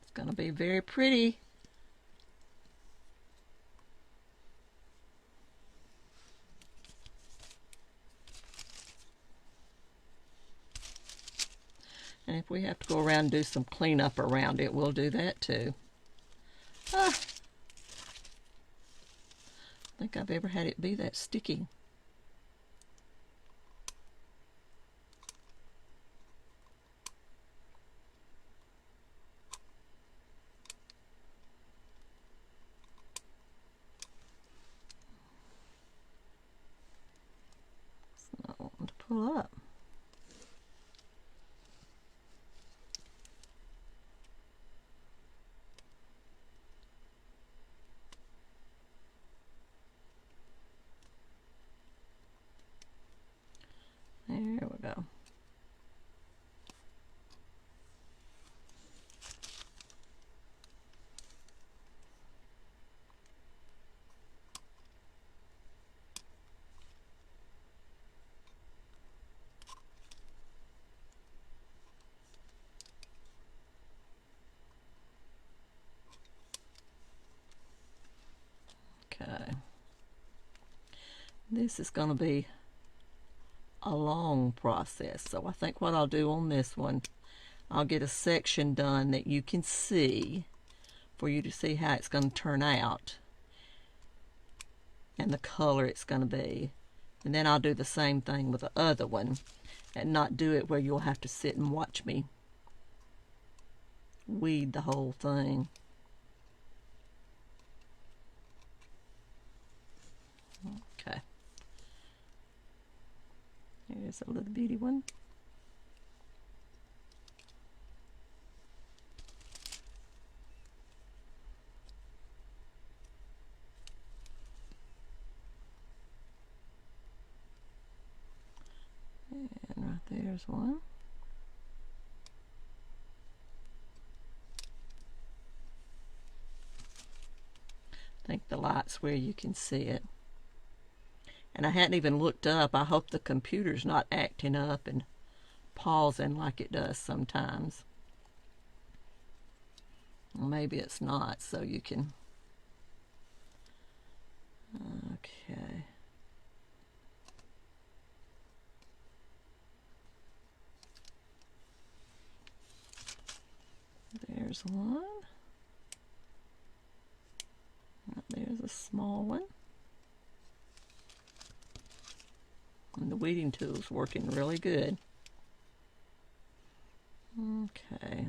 It's going to be very pretty. And if we have to go around and do some cleanup around it, we'll do that too. I think I've ever had it be that sticky. It's not wanting to pull up. There we go. Okay. This is going to be a long process, so I think what I'll do on this one, I'll get a section done that you can see for you to see how it's going to turn out and the color it's going to be, and then I'll do the same thing with the other one and not do it where you'll have to sit and watch me weed the whole thing. Okay. Here's a little bitty one. And right there's one. I think the light's where you can see it. And I hadn't even looked up. I hope the computer's not acting up and pausing like it does sometimes. Well, maybe it's not, so you can... Okay. There's one. There's a small one. And the weeding tool's working really good. Okay.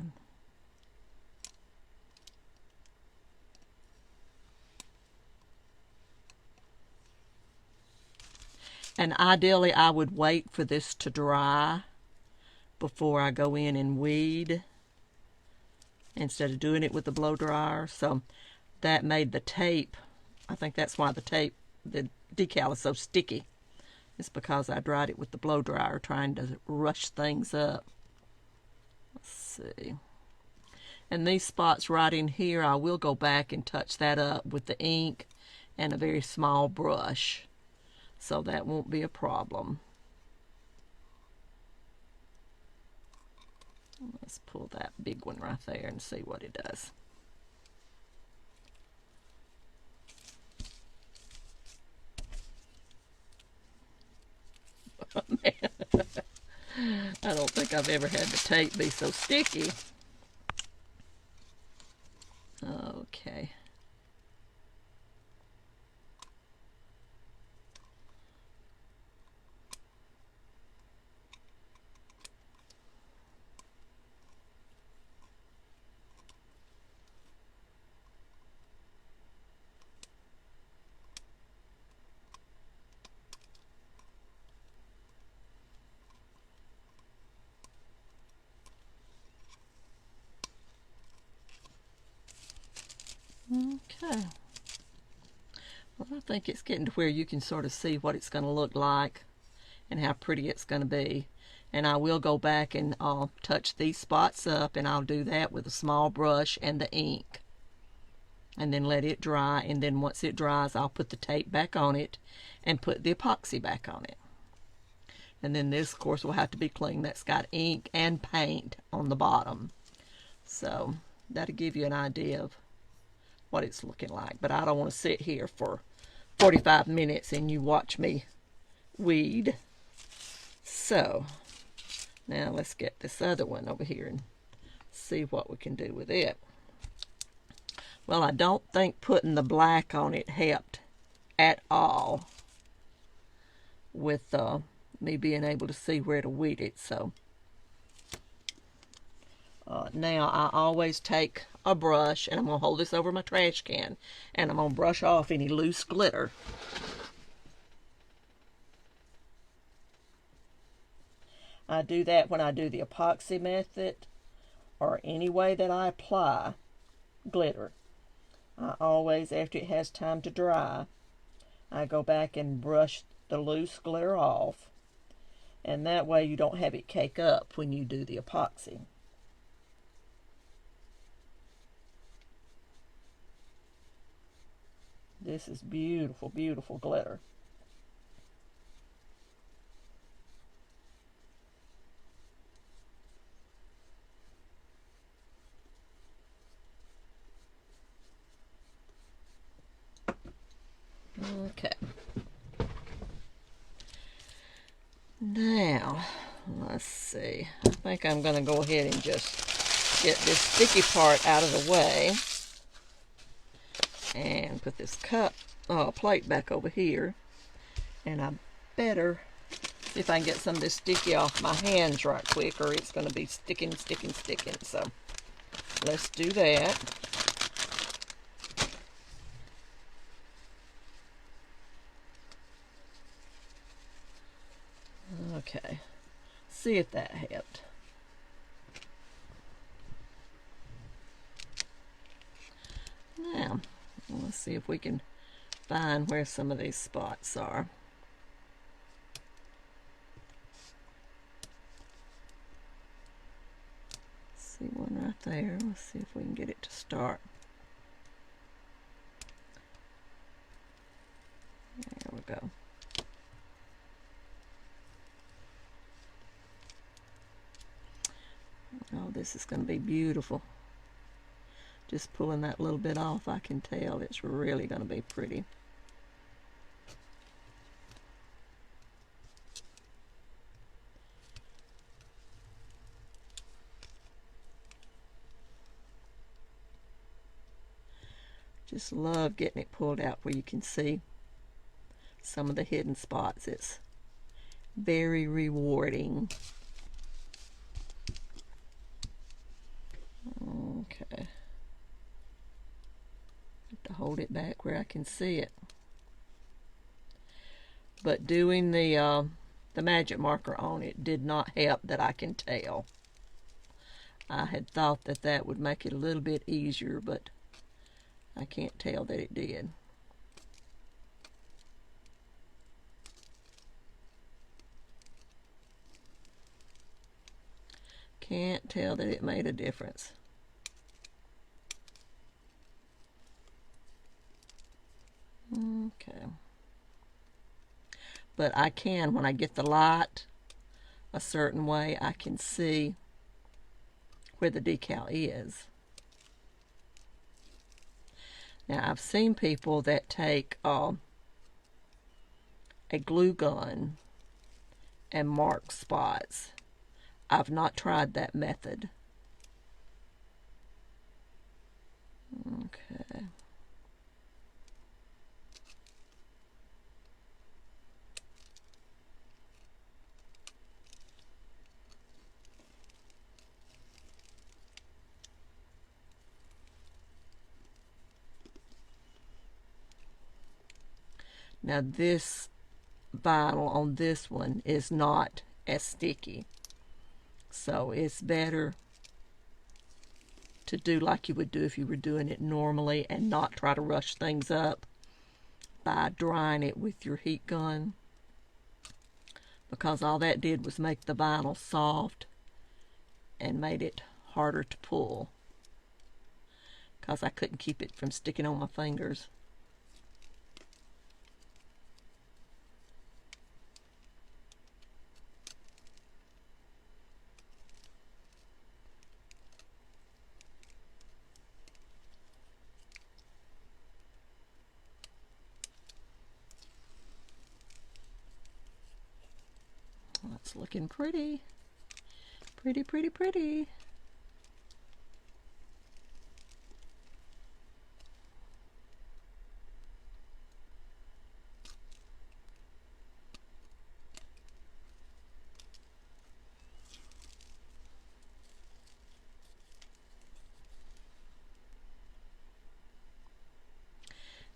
And ideally I would wait for this to dry before I go in and weed instead of doing it with the blow dryer. So that made the tape, I think that's why the decal is so sticky. It's because I dried it with the blow dryer trying to rush things up. Let's see. And these spots right in here, I will go back and touch that up with the ink and a very small brush. So that won't be a problem. Let's pull that big one right there and see what it does. Oh, man. I don't think I've ever had the tape be so sticky. Okay. Okay. Well, I think it's getting to where you can sort of see what it's going to look like and how pretty it's going to be. And I will go back and touch these spots up, and I'll do that with a small brush and the ink. And then let it dry, and then once it dries, I'll put the tape back on it and put the epoxy back on it. And then this, of course, will have to be clean. That's got ink and paint on the bottom. So that'll give you an idea of what it's looking like. But I don't want to sit here for 45 minutes and you watch me weed. So now let's get this other one over here and see what we can do with it. Well, I don't think putting the black on it helped at all with me being able to see where to weed it. So now I always take a brush, and I'm going to hold this over my trash can, and I'm going to brush off any loose glitter. I do that when I do the epoxy method, or any way that I apply glitter. I always, after it has time to dry, I go back and brush the loose glitter off, and that way you don't have it cake up when you do the epoxy. This is beautiful, beautiful glitter. Okay. Now, let's see. I think I'm going to go ahead and just get this sticky part out of the way and put this plate back over here. And I better see if I can get some of this sticky off my hands right quick, or it's going to be sticking. So let's do that. Okay, see if that helped. Now, let's see if we can find where some of these spots are. See one right there. Let's see if we can get it to start. There we go. Oh, this is going to be beautiful. Just pulling that little bit off, I can tell it's really going to be pretty. Just love getting it pulled out where you can see some of the hidden spots. It's very rewarding. Okay. Have to hold it back where I can see it. But doing the magic marker on it did not help, that I can tell. I had thought that that would make it a little bit easier, but I can't tell that it did. Can't tell that it made a difference. Okay. But I can, when I get the light a certain way, I can see where the decal is. Now, I've seen people that take a glue gun and mark spots. I've not tried that method. Okay. Now this vinyl on this one is not as sticky, so it's better to do like you would do if you were doing it normally and not try to rush things up by drying it with your heat gun. because all that did was make the vinyl soft and made it harder to pull, because I couldn't keep it from sticking on my fingers. That's looking pretty. Pretty, pretty, pretty.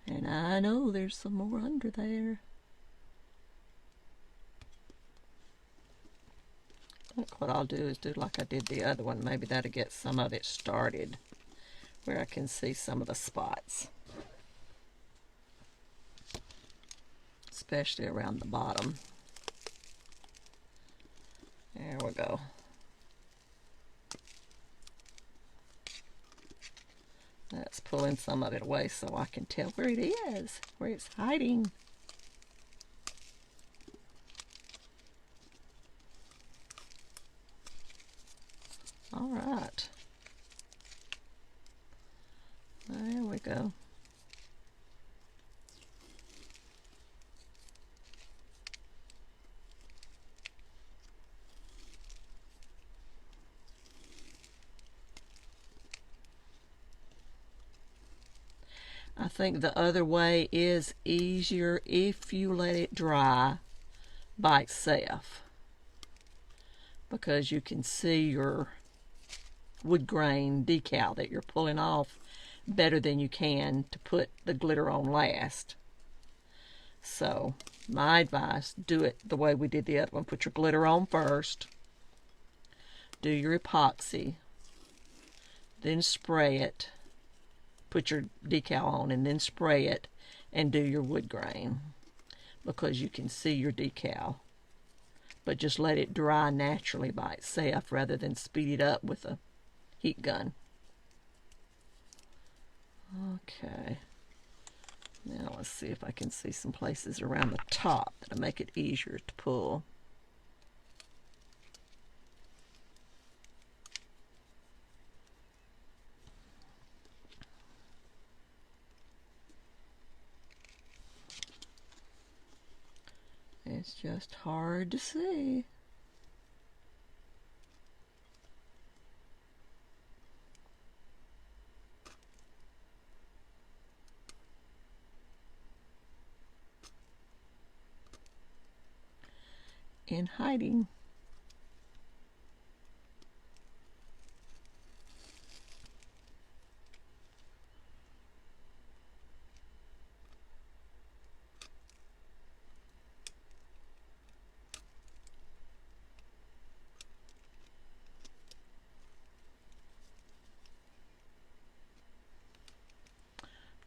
And I know there's some more under there. I think what I'll do is do like I did the other one. Maybe that'll get some of it started where I can see some of the spots, especially around the bottom. There we go. That's pulling some of it away so I can tell where it is, where it's hiding. All right. There we go. I think the other way is easier if you let it dry by itself, because you can see your wood grain decal that you're pulling off better than you can to put the glitter on last. So my advice, do it the way we did the other one. Put your glitter on first, do your epoxy, then spray it, put your decal on, and then spray it and do your wood grain, because you can see your decal. But just let it dry naturally by itself rather than speed it up with a heat gun. Okay, now let's see if I can see some places around the top that'll make it easier to pull. It's just hard to see. In hiding.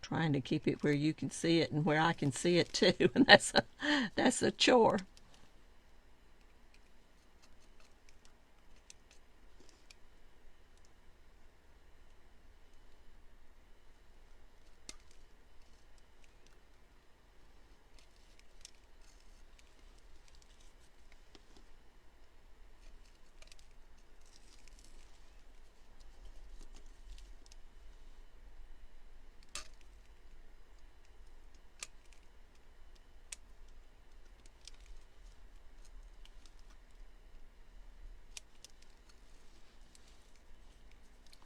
Trying to keep it where you can see it and where I can see it too, and that's a chore.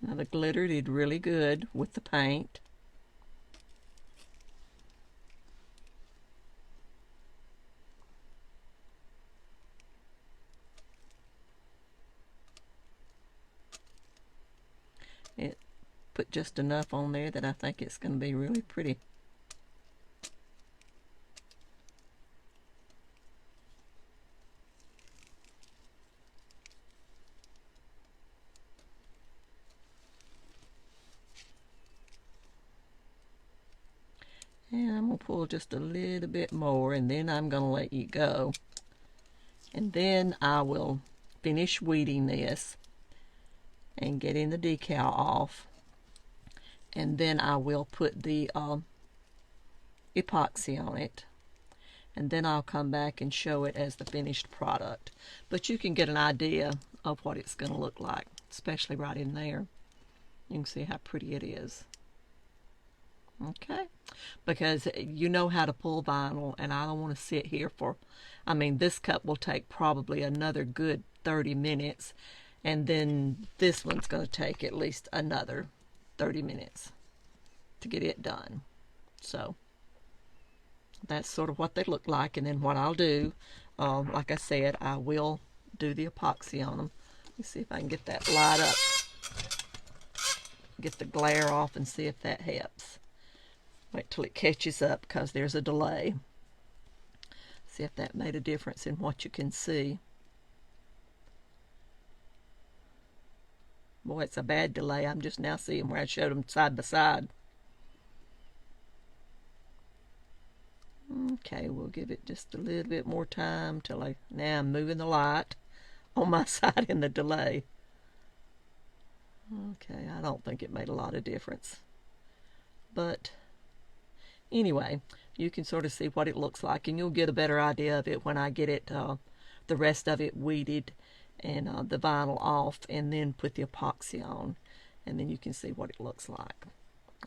Now the glitter did really good with the paint. It put just enough on there that I think it's going to be really pretty. And I'm going to pull just a little bit more, and then I'm going to let you go And then I will finish weeding this and getting the decal off. And then I will put the epoxy on it. And then I'll come back and show it as the finished product. But you can get an idea of what it's going to look like, especially right in there. You can see how pretty it is. Okay, because you know how to pull vinyl, and I don't want to sit here for, I mean, this cup will take probably another good 30 minutes, and then this one's going to take at least another 30 minutes to get it done. So that's sort of what they look like. And then what I'll do, like I said, I will do the epoxy on them. Let me see if I can get that light up, get the glare off, and see if that helps. Wait till it catches up because there's a delay. See if that made a difference in what you can see. Boy, it's a bad delay. I'm just now seeing where I showed them side by side. Okay, we'll give it just a little bit more time till now I'm moving the light on my side in the delay. Okay, I don't think it made a lot of difference. But anyway, you can sort of see what it looks like, and you'll get a better idea of it when I get it, the rest of it weeded and the vinyl off, and then put the epoxy on, and then you can see what it looks like.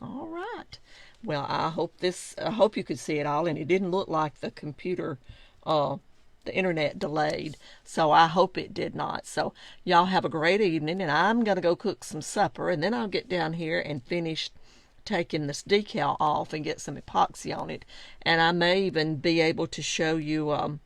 All right. Well, I hope you could see it all, and it didn't look like the computer, the internet delayed, so I hope it did not. So y'all have a great evening, and I'm gonna go cook some supper, and then I'll get down here and finish taking this decal off and get some epoxy on it. And I may even be able to show you a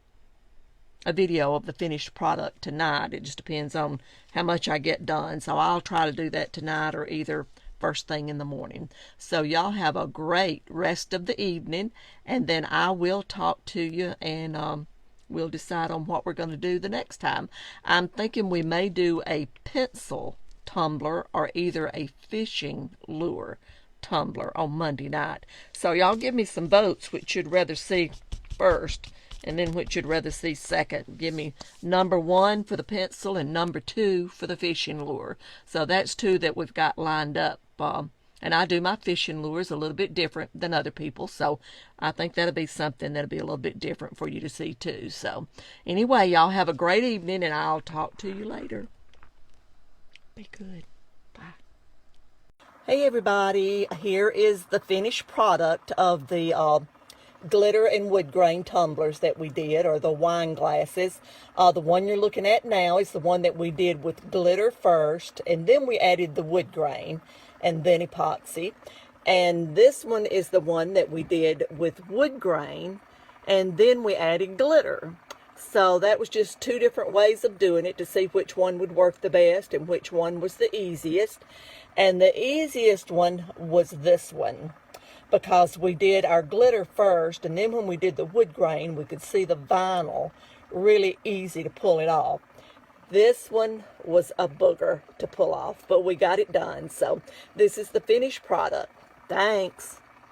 video of the finished product tonight. It just depends on how much I get done, so I'll try to do that tonight or either first thing in the morning. So y'all have a great rest of the evening, and then I will talk to you, and we'll decide on what we're going to do the next time. I'm thinking we may do a pencil tumbler or either a fishing lure tumbler on Monday night. So y'all give me some votes which you'd rather see first, and then which you'd rather see second. Give me number 1 for the pencil and number 2 for the fishing lure. So that's 2 that we've got lined up. And I do my fishing lures a little bit different than other people, so I think that'll be something that'll be a little bit different for you to see too. So anyway, y'all have a great evening, and I'll talk to you later. Be good. Bye. Hey everybody, here is the finished product of the glitter and wood grain tumblers that we did, or the wine glasses. The one you're looking at now is the one that we did with glitter first, and then we added the wood grain and then epoxy. And this one is the one that we did with wood grain, and then we added glitter. So that was just 2 different ways of doing it to see which one would work the best and which one was the easiest. And the easiest one was this one, because we did our glitter first, and then when we did the wood grain, we could see the vinyl really easy to pull it off. This one was a booger to pull off, but we got it done. So this is the finished product. Thanks.